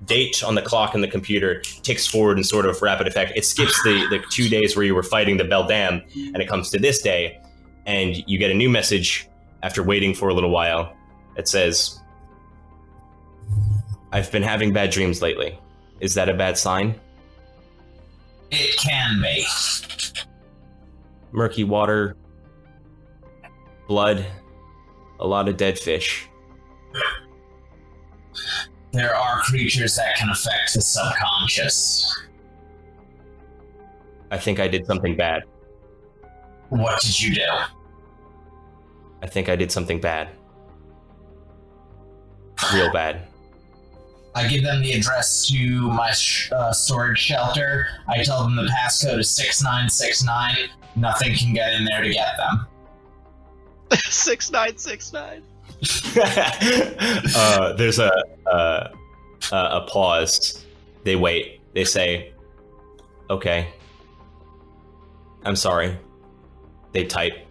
date on the clock in the computer ticks forward in sort of rapid effect. It skips the 2 days where you were fighting the Beldam, and it comes to this day, and you get a new message after waiting for a little while. It says, I've been having bad dreams lately. Is that a bad sign? It can be. Murky water, blood, a lot of dead fish. There are creatures that can affect the subconscious. I think I did something bad. What did you do? I think I did something bad. real bad. I give them the address to my storage shelter. I tell them the passcode is 6969. Nothing can get in there to get them. 6969. There's a pause. They wait. They say, "Okay. I'm sorry." They type,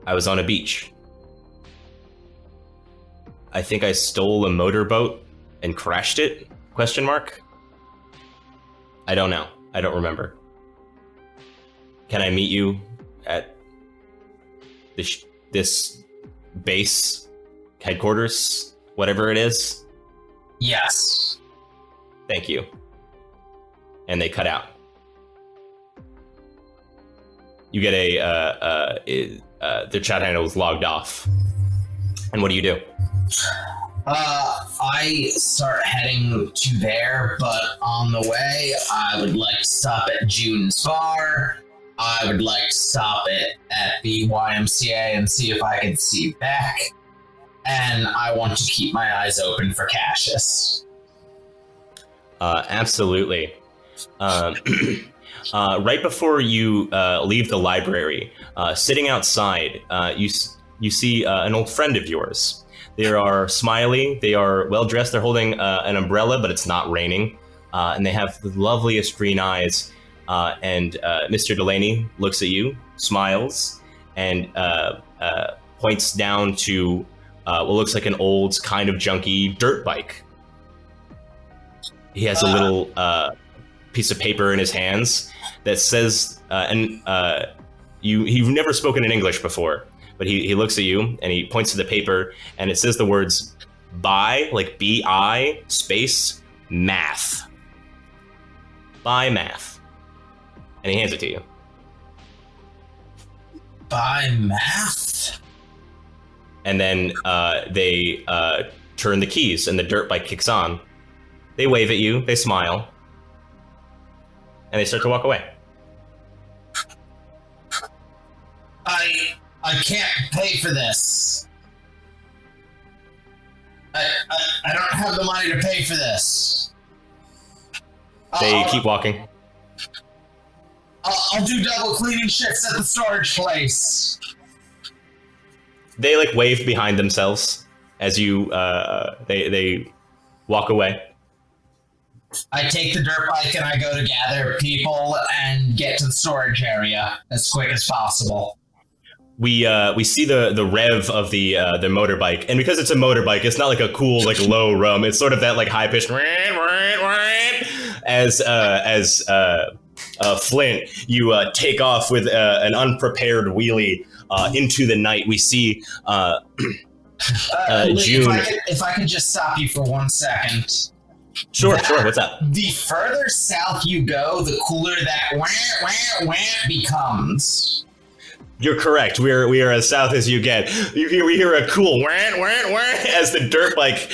"I was on a beach. I think I stole a motorboat and crashed it? Question mark. I don't know. I don't remember. Can I meet you at this base headquarters, whatever it is?" Yes. Thank you. And they cut out. You get the chat handle is logged off. And what do you do? I start heading to there, but on the way, I would like to stop at June's bar. I would like to stop at the YMCA and see if I can see Beck. And I want to keep my eyes open for Cascius. Absolutely. Right before you leave the library, sitting outside, you see an old friend of yours. They are smiley. They are well dressed. They're holding an umbrella, but it's not raining. And they have the loveliest green eyes. And Mr. Delaney looks at you, smiles, and points down to what looks like an old, kind of junky dirt bike. He has a little piece of paper in his hands that says, you've never spoken in English before, but he looks at you and he points to the paper and it says the words "by," like B-I space math. By math. And he hands it to you. By math? And then they turn the keys and the dirt bike kicks on. They wave at you, they smile, and they start to walk away. I can't pay for this. I don't have the money to pay for this. They keep walking. I'll do double cleaning shifts at the storage place. They like wave behind themselves as you they walk away. I take the dirt bike and I go to gather people and get to the storage area as quick as possible. We see the rev of the motorbike, and because it's a motorbike, it's not like a cool like low rum. It's sort of that like high pitched as Flint, you take off with an unprepared wheelie into the night. We see June. If I could just stop you for 1 second. Sure. What's up? The further south you go, the cooler that wah becomes. You're correct. We are as south as you get. We hear a cool wah as the dirt bike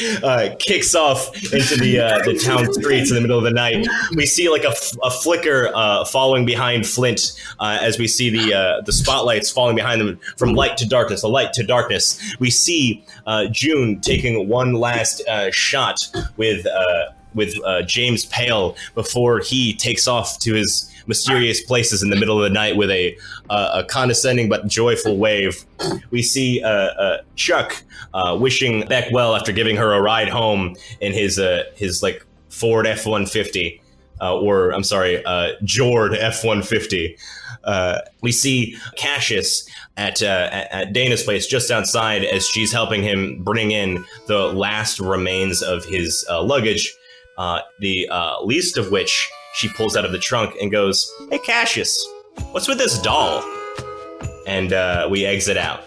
kicks off into the town streets in the middle of the night. We see like a flicker following behind Flint as we see the spotlights falling behind them from light to darkness, the light to darkness. We see June taking one last shot with James Pale before he takes off to his mysterious places in the middle of the night with a condescending but joyful wave. We see Chuck wishing Beck well after giving her a ride home in his like Ford F-150, Jord F-150. We see Cascius at Dana's place just outside as she's helping him bring in the last remains of his luggage, the least of which she pulls out of the trunk and goes, "Hey, Cascius, what's with this doll?" And we exit out.